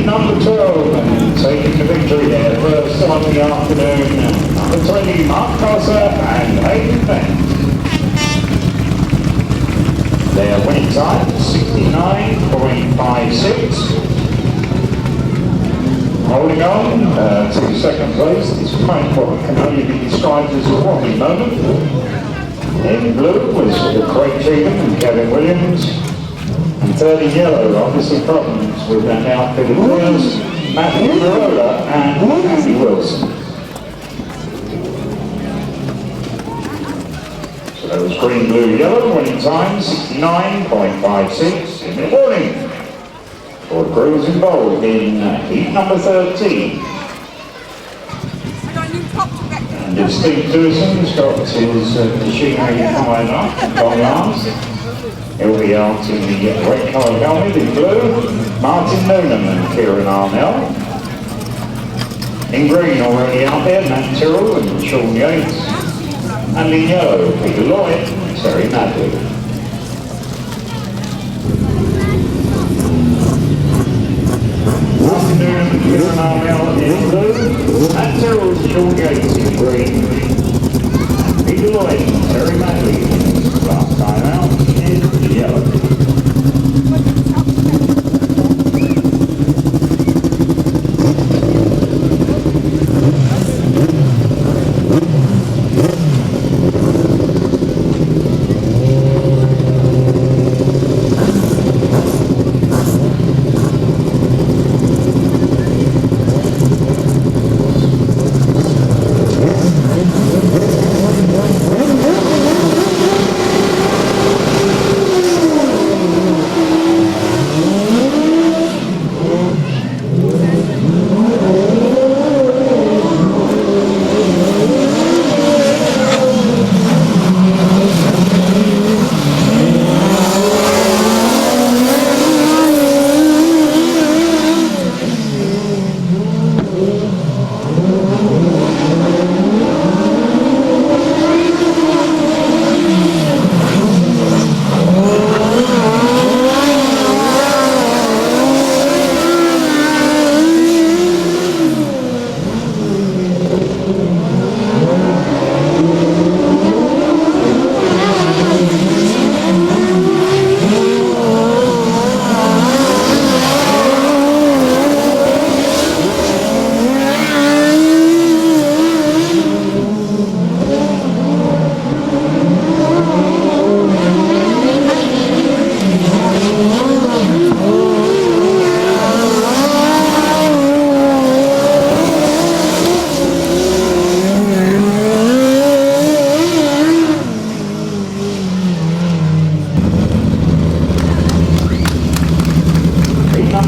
Number 12, taking the victory there, first on the afternoon, number 20, Mark Cossa and Hayden Bent. Their winning time, 69.56. Holding on to second place, despite what can only be described as a wobbly moment. In blue was Craig Cheatham and Kevin Williams. And third in yellow, obviously problems with their now fitted wheels, Matthew Mirola and Andy Wilson. So that was green, blue, yellow, winning time 69.56 in the morning. For the crews involved in heat number 13. And if Steve Dewson's got his machinery fired up and long arms, he'll be out in the red coloured helmet in blue, Martin Noonan and Kieran Arnell. In green already out there, Matt Tyrrell and Sean Yates. And in yellow, Peter Lloyd and Terry Madley. Martin Noonan and Kieran Arnell in blue, Matt Tyrrell and Sean Yates in green. Peter Lloyd and Terry Madley, last time out, in yellow.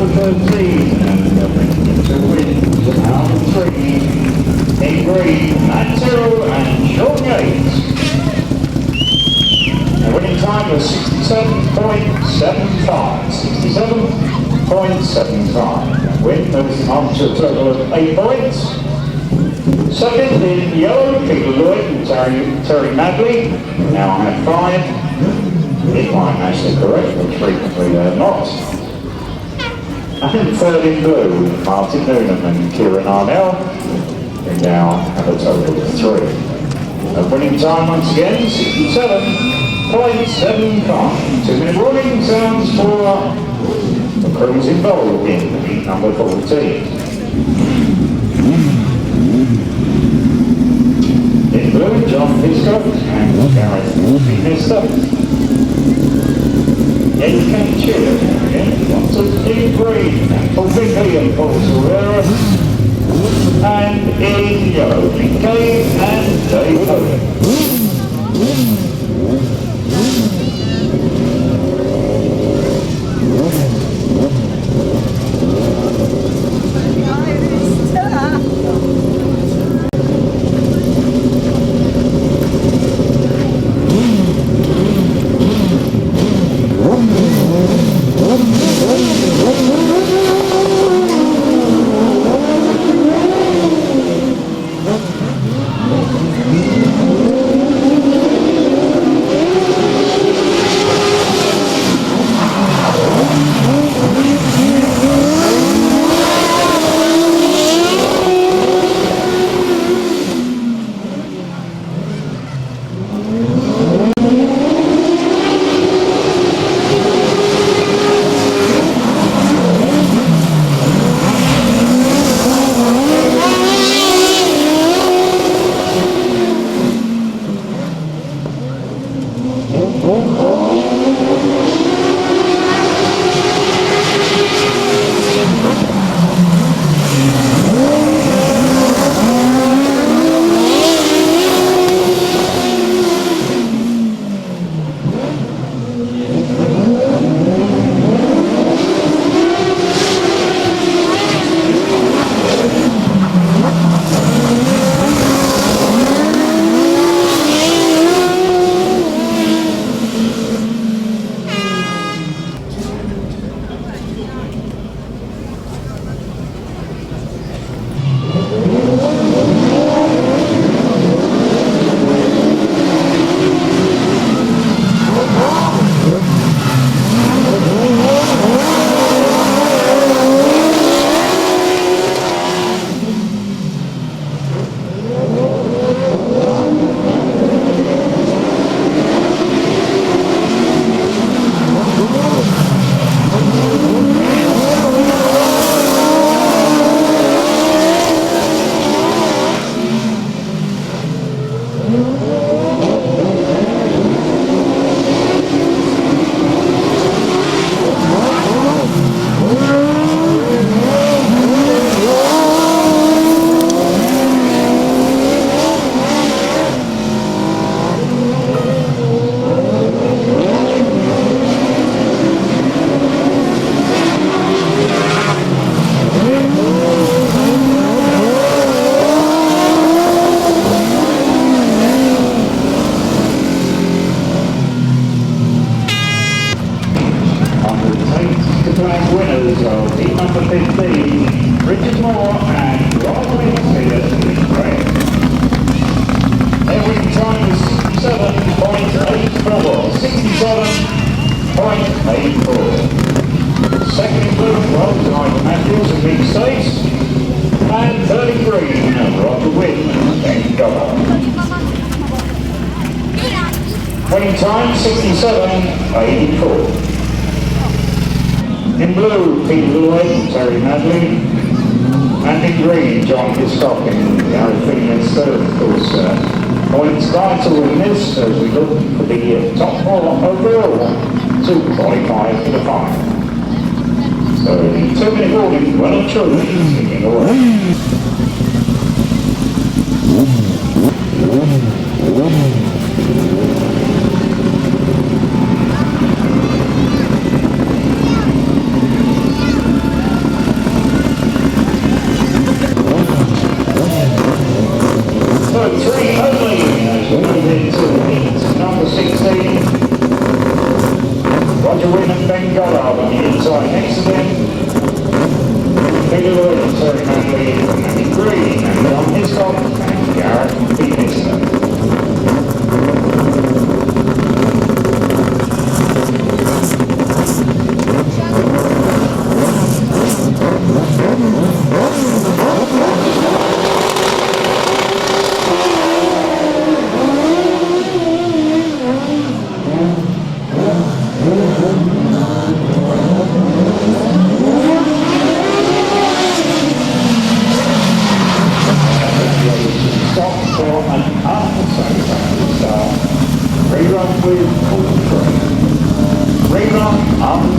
number 13, and to win number 3 in green, Matt Tyrrell and Sean Yates. The winning time was 67.75. 67.75. Win moves on to a total of 8 points. Second in yellow, Peter Lloyd and Terry Madley. Now have 5. If I'm actually correct, which frequently they're not. And third in blue, Martin Noonan and Kieran Arnell. We now have a total of 3. The winning time once again, 67.75. 2-minute warning sounds for the crews involved in heat number 14. In blue, John Piscock and Gareth Mister. Eddie Canchilla again, lots of in green, Paul Bingley and Paul Silvera. And in yellow, Nick Cave and Dave Hogan. Winning time 67.84. In blue, Peter Lloyd, Terry Madley, and in green, John Hiscock and Gary Phineas. So, of course, points vital in this as we look for the top 4 overall to qualify for the final. So, the 2-minute warning, well and truly, ticking away. Peter Lloyd and Terry Manley and Green and John Hiscock and Gareth Peterson.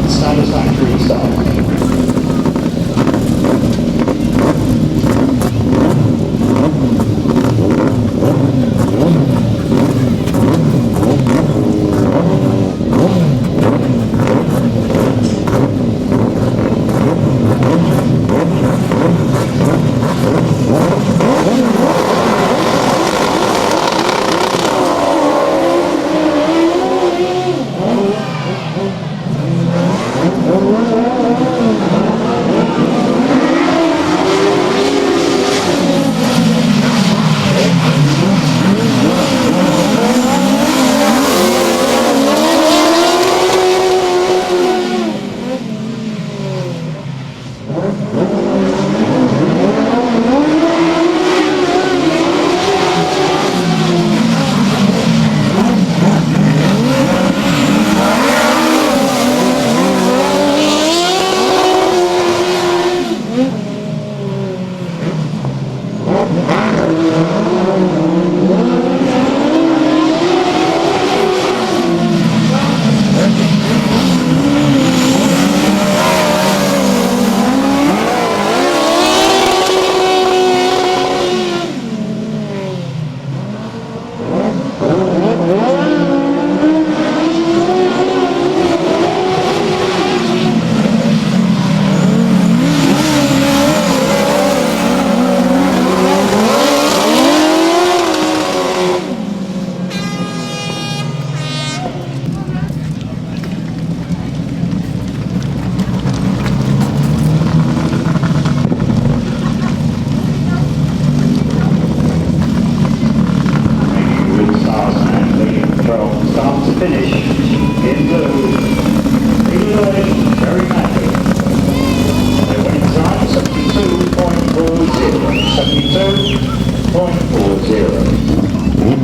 Satisfactory start.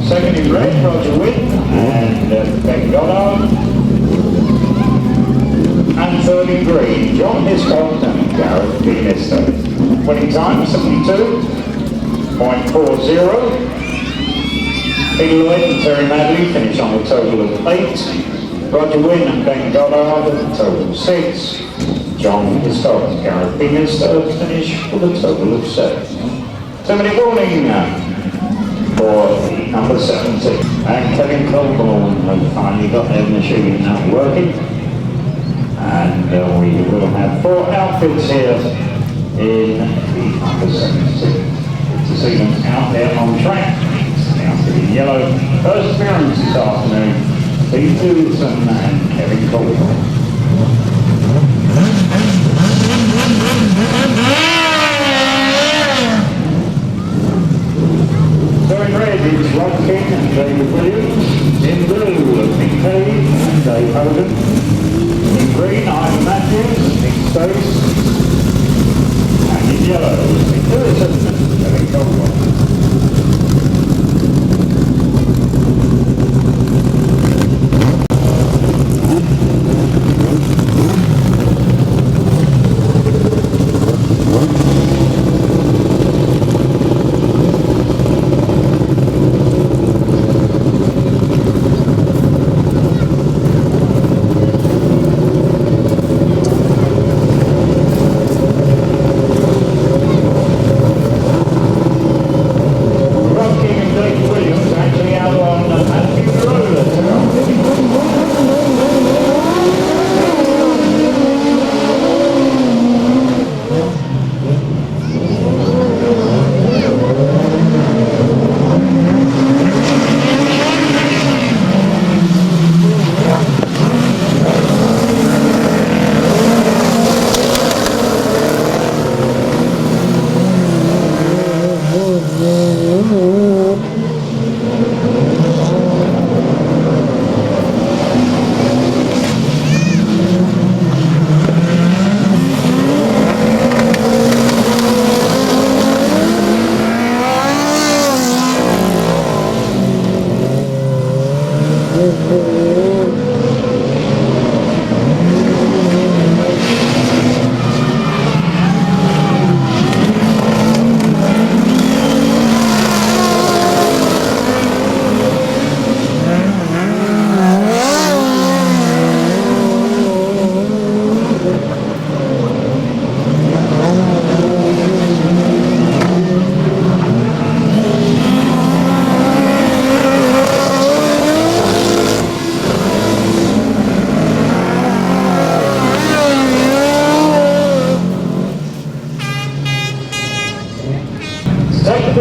Second in red, Roger Witt and Ben Goddard. And third in green, John Hiscock and Gareth Peterson. Winning time 72.40. Peter Lloyd and Terry Madley finish on a total of 8. Roger Witt and Ben Goddard a total of 6. John Hiscock and Gareth Peterson finish with a total of 7. 2-minute warning for number 17. And Kevin Colborne have finally got their machine working. And we will have 4 outfits here in the number 17. Good to see them out there on track. Outfit in yellow. First appearance this afternoon, Pete Dewson and Kevin Colborne. So in red is Rod King and David Williams. In blue, Nick Cave and Dave Hogan. In green, Ivan Matthews, Nick Stace. And in yellow, Nick Dewson and Kevin Colborne.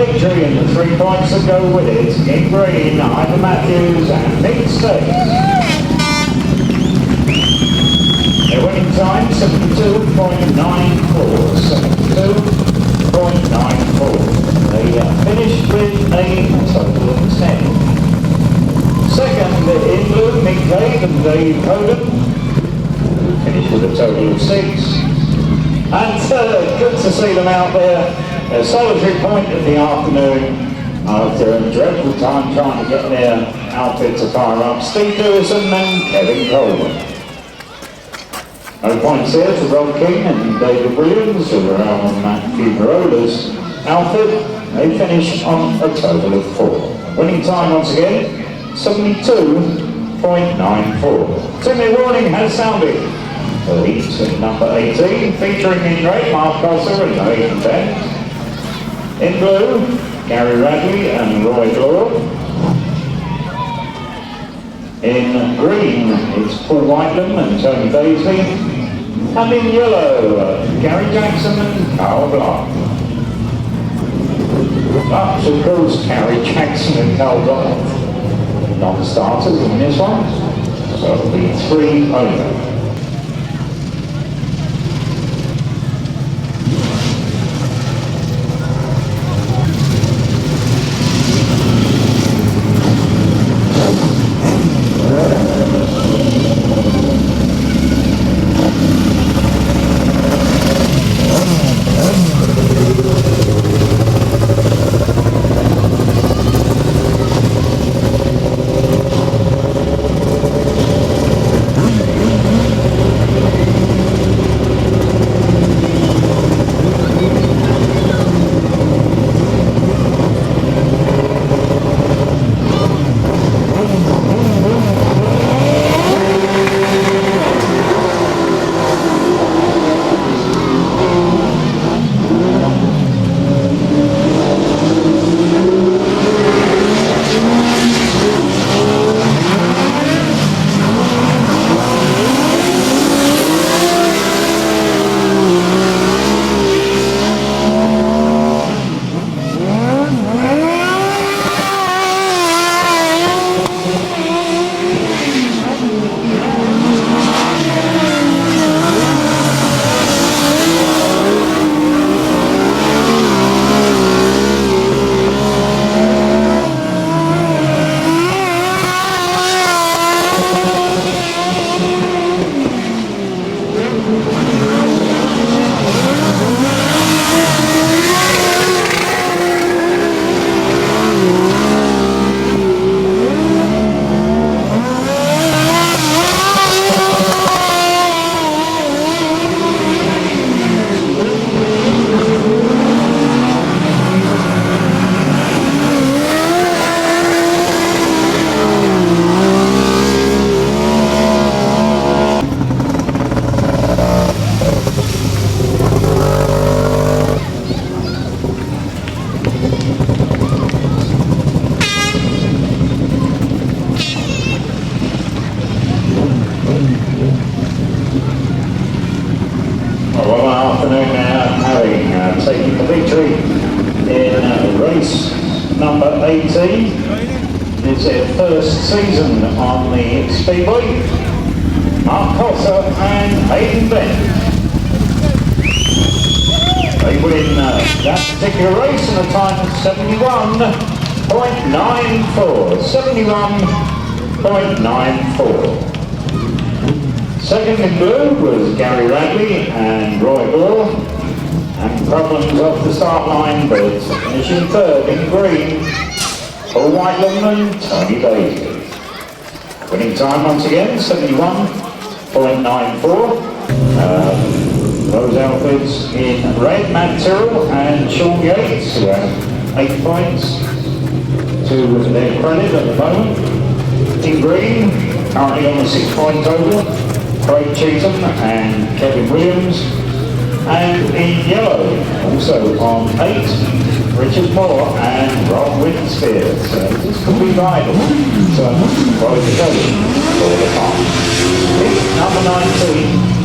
victory and the 3 points that go with it. In green, Ivan Matthews and Nick States. Their winning time, 72.94. 72.94. They finished with a total of 10. Second in blue, Nick Cave and Dave Hoden. Finished with a total of 6. And third, good to see them out there. A solitary point of the afternoon after a dreadful time trying to get their outfit to fire up. Steve Lewison and Kevin Coleman. No points here to Rob King and David Williams, who were out on Matthew Barola's outfit. They finished on a total of 4. Winning time once again, 72.94. Timmy Warning has sounded. Elite number 18, featuring in red Mark Cosser and Nathan Bent. In blue, Gary Radley and Roy Doyle. In green, it's Paul Whiteland and Tony Daisley. And in yellow, Gary Jackson and Carl Block. Up to course, Gary Jackson and Carl Block. Non-starters in this one, so it'll be 3 over. Taking the victory in race number 18. It's their first season on the Speedway. Mark Cosser and Hayden Bent. They win that particular race in a time of 71.94. 71.94. Second in blue was Gary Radley and Roy Doyle. And problems off the start line, but finishing third in green, Paul Whiteland and Tony Daisy. Winning time once again, 71.94. Those outfits in red, Matt Tyrrell and Sean Yates, who have 8 points to their credit at the moment. In green, currently on a 6-point total, Craig Cheatham and Kevin Williams. And in yellow, also on 8, Richard Moore and Rob Winspear. So this could be vital. So quite a go for the car. Number 19.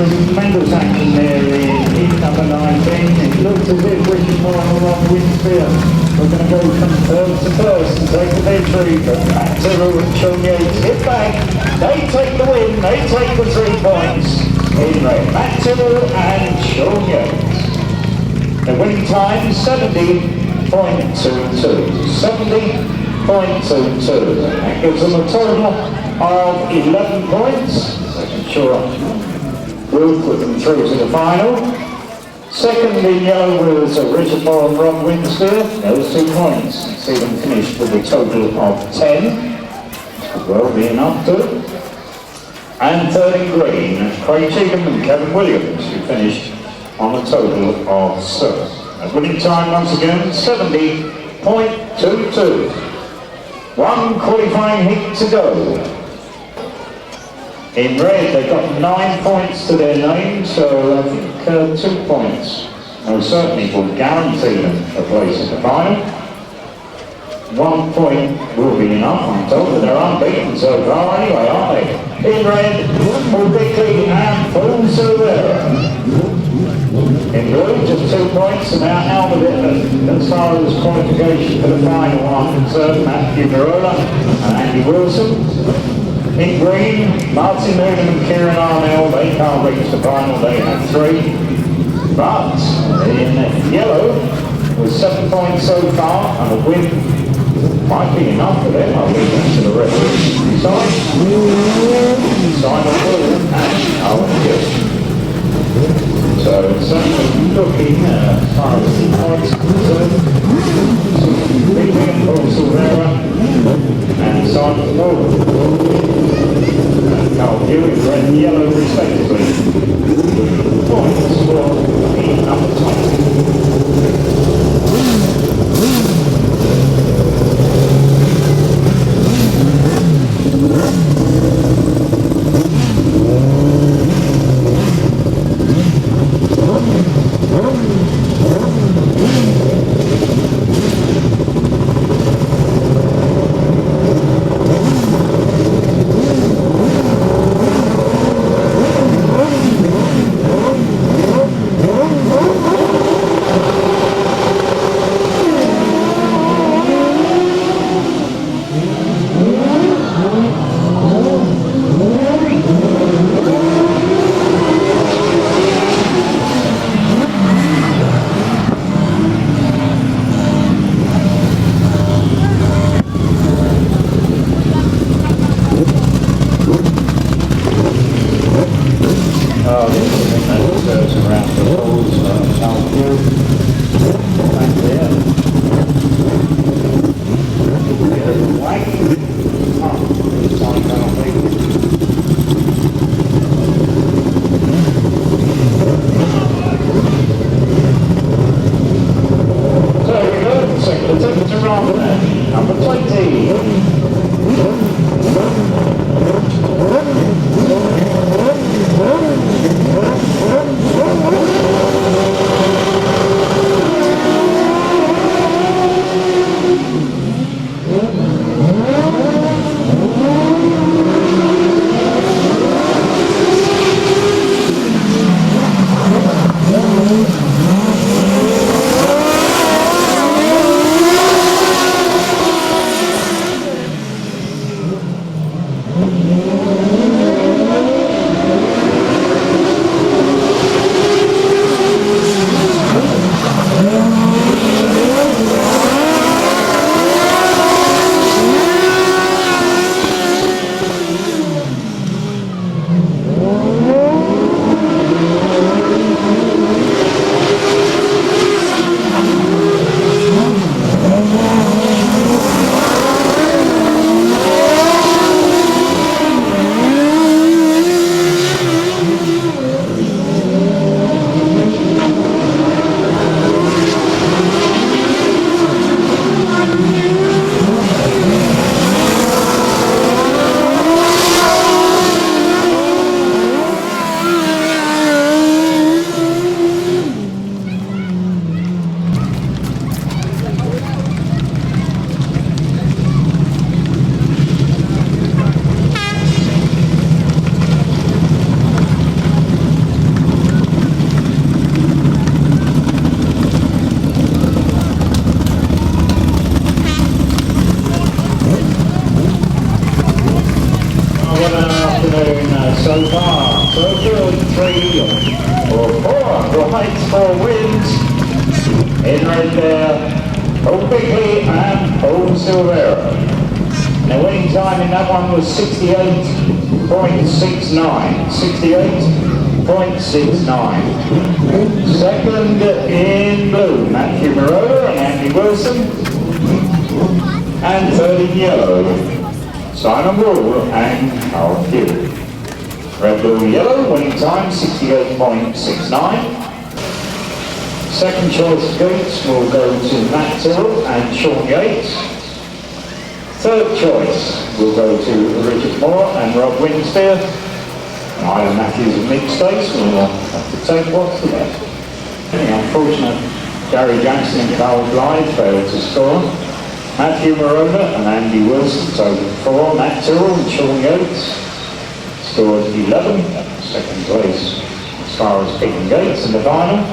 Tremendous action there in heat number 19. It looks as if Richard Moore on Winspear we're going to go from first to first and take the victory, but Matero and Sean Yates hit back. They take the win, they take the 3 points in red. Matero and Sean Yates. The winning time 70.22. 70.22. That gives them a total of 11 points. Sure. We'll put them through to the final. Second in yellow was Richard Moore and Rob Winspear. Those 2 points. See them finish with a total of 10. Could well be enough to. And third in green, Craig Cheatham and Kevin Williams, who finished on a total of 7. A winning time once again, 70.22. 1 qualifying heat to go. In red, they've got 9 points to their name, so I think 2 points most certainly will guarantee them a place in the final. 1 point will be enough, I'm told, but they're unbeaten so far anyway, aren't they? In red, Paul Bickley and Paul Silvera. In blue, just 2 points, and now out of it as far as qualification for the final are concerned, Matthew Marola and Andy Wilson. In green, Martin Noonan and Kieran Arnell, they can't reach the final, they have 3. But in yellow, with 7 points so far, and a win might be enough for them. I'll leave that to the referee. Decide. Decide on blue, and Owen Gill. So it's certainly looking as far as the points are concerned. Bickley and Paul Silvera and Simon Moore. And Carl Hewitt, red and yellow respectively. Points for heat number 20. Number 20, afternoon so far. So good, 3 or 4 rights, 4 wins. In red there, Paul Bickley and Paul Silvera. The winning time in that one was 68.69. 68.69. Second in blue, Matthew Marola and Andy Wilson. And third in yellow, Simon Wall and Carl Pugh. Red, blue, yellow, winning time 68.69. Second choice gates will go to Matt Tyrrell and Sean Yates. Third choice will go to Richard Moore and Rob Winspear. Ivan Matthews and Mick Stace will have to take what's the best. The unfortunate Gary Jackson and Carl Blythe failed to score. Matthew Marola and Andy Wilson totaled 4. Matt Tyrrell and Sean Yates scored 11. Second place as far as picking gates in the final.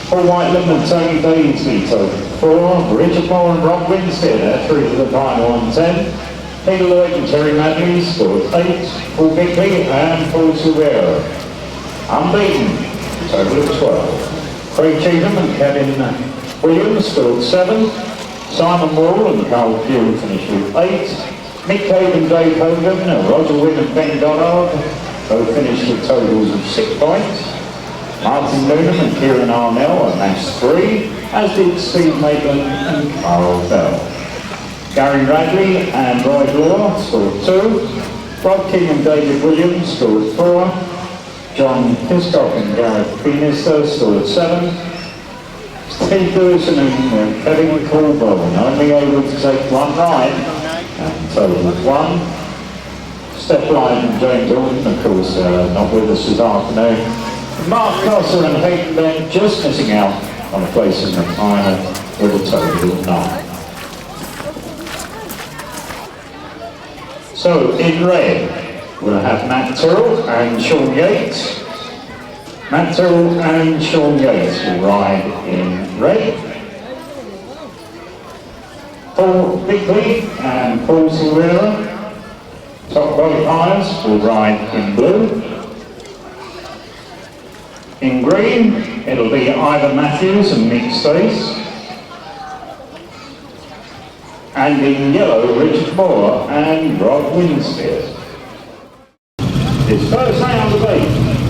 Paul Whiteland and Tony Daisley totaled 4. Richard Moore and Rob Winspear, they're through to the final on 10. Peter Lloyd and Terry Madley scored 8. Paul Bickley and Paul Silvera unbeaten, total of 12. Craig Cheatham and Kevin Williams scored 7. Simon Wall and Carl Pugh finished with 8. Mick Cave and Dave Hogan, Roger Wynn and Ben Goddard both finished with totals of 6 points. Martin Noonan and Kieran Arnell amassed 3, as did Steve Maitland and Carl Bell. Gary Radley and Roy Law scored 2. Rob King and David Williams scored 4. John Hiscock and Gareth Penister scored 7. Steve Lewison and Kevin Colburn only able to take 1 ride, and total of 1. Steph Lyon and James Orton, of course, not with us this afternoon. Mark Cosser and Hayden Ben just missing out on a place in the final with a total of 9. So in red, we'll have Matt Tyrrell and Sean Yates. Matt Tyrrell and Sean Yates will ride in red. Paul Bickley and Paul Silvera, top qualifiers, will ride in blue. In green, it'll be Ivan Matthews and Mick Stace. And in yellow, Richard Moore and Rob Winspear. His first round of 8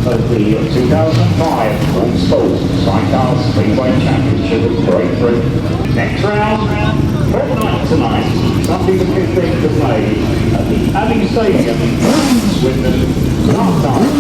of the 2005 All Sports Sidecar Speedway Championship of Great Britain. Next round, fortnight tonight, Sunday the 15th of May, at the Abbey Stadium in Swindon. Start time.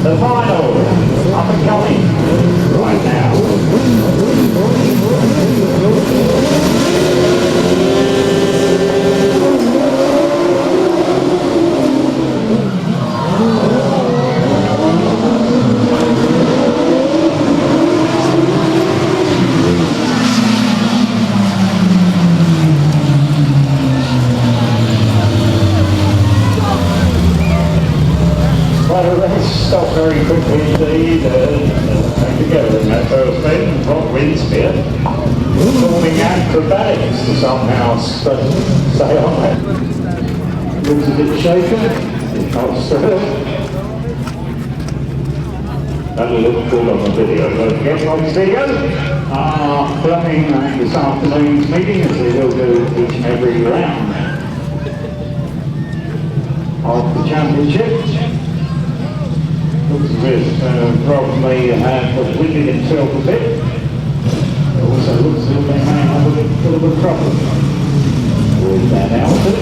The final, up and coming, right now. Stop very quickly indeed, came together in that first bend. Rob Winspear performing acrobatics to somehow stay on that. Looks a bit shaken, it's not stirred. That'll look good on the video. Don't forget Rob's video are playing this afternoon's meeting, as they will do each and every round of the championship. Looks as if Rob may have winded himself a bit. It also looks as if they may have a bit of a problem with that outfit.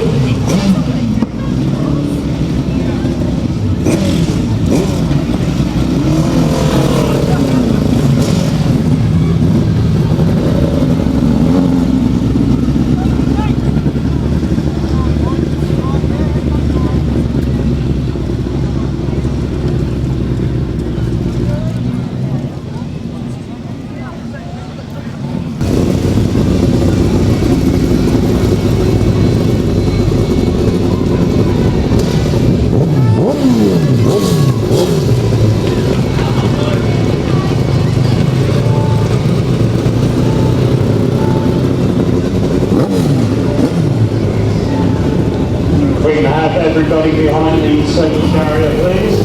everybody behind the safety barrier, please.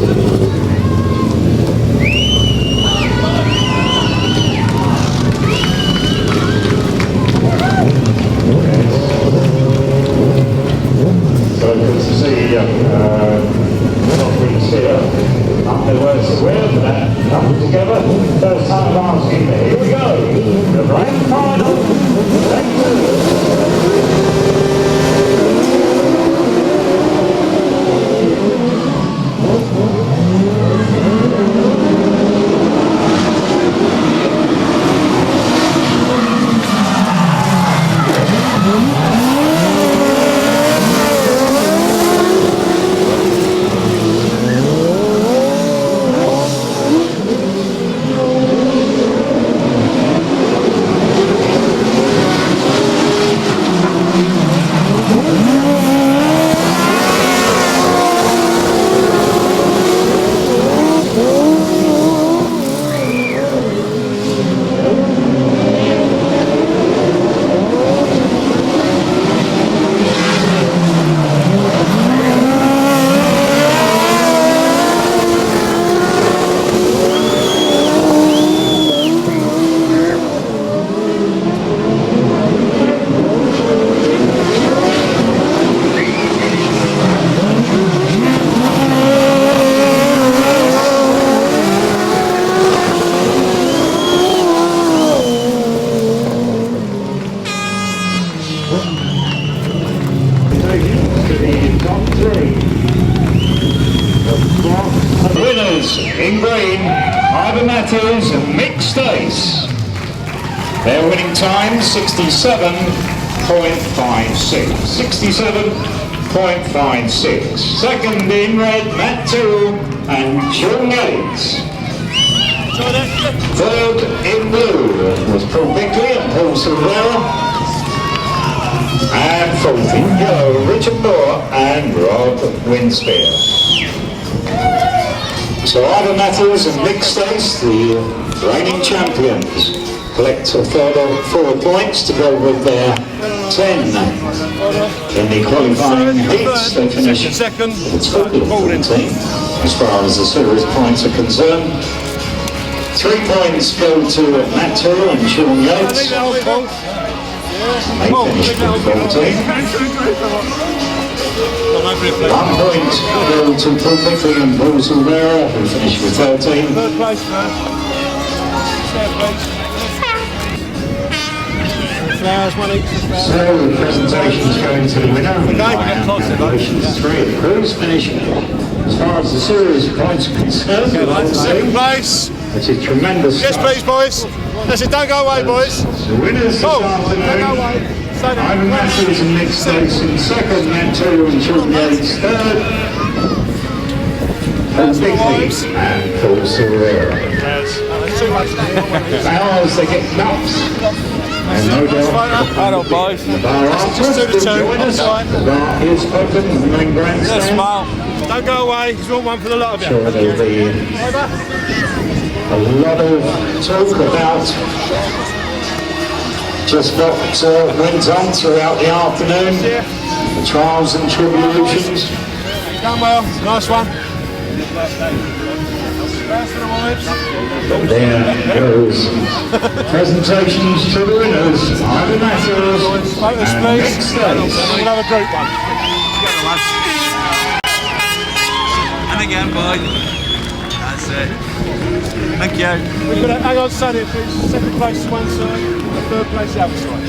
So good to see Godfrey's here. After words of will for that couple together. First time asking, but here we go. The grand final. Winners in green, Ivan Matthews and mixed ace. Their winning time 67.56. 67.56. Second in red, Matt Tyrrell and Sean Yates. Third in blue was Paul Bickley and Paul Silvera. And fourth in yellow, Richard Moore and Rob Winspear. So Ivan Matthews and mixed ace, the reigning champions, collect a further 4 points to go with their 10 in the qualifying heats. They finish second with a total of 14 as far as the series points are concerned. 3 points go to Matt Tyrrell and Sean Yates. They finish with 14. 1 point go to Paul Bickley and Paul Silvera, who finished with 13. So the presentations going to the winner. Congratulations, 3 of the crews finish. As far as the series points are concerned, second place. It's a tremendous Yes, start. please, boys. That's it, don't go away, boys. The winners this afternoon, Ivan Matthews and mixed ace in second, Matt Tyrrell and Sean Yates third, Paul Bickley and Paul Silvera. Ours, they get nuts. And no doubt, boys. the bar afterwards will join us. The bar is open in the main grandstand. Don't go away, because we want one for the lot of you. Sure, there'll be a lot of talk about just what went on throughout the afternoon, the trials and tribulations. Done well, nice one. And there goes presentations to the winners, Ivan Matthews and mixed ace. We'll have a group one. And again, boy. That's it. Thank you. We've got to hang on, Sonny, please. Second place to one side, and third place the other side.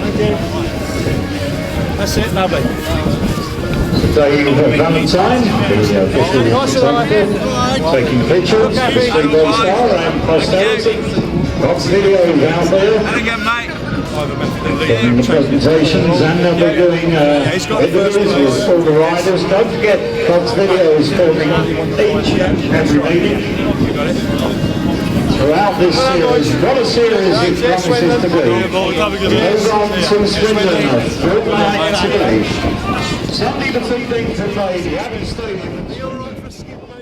Thank you. That's it, lovely. Dave Valentine, the official representative, taking pictures, Speedway Star and posterity. Lots of videos out there. And again, mate. Getting the presentations, and they'll be doing interviews with all the riders. Don't forget, God's videos filming each and every meeting. Throughout this series, what a series it promises to be. Goes on to Swindon, a good night today. Sunday the 15th of May, the Abbey Stadium.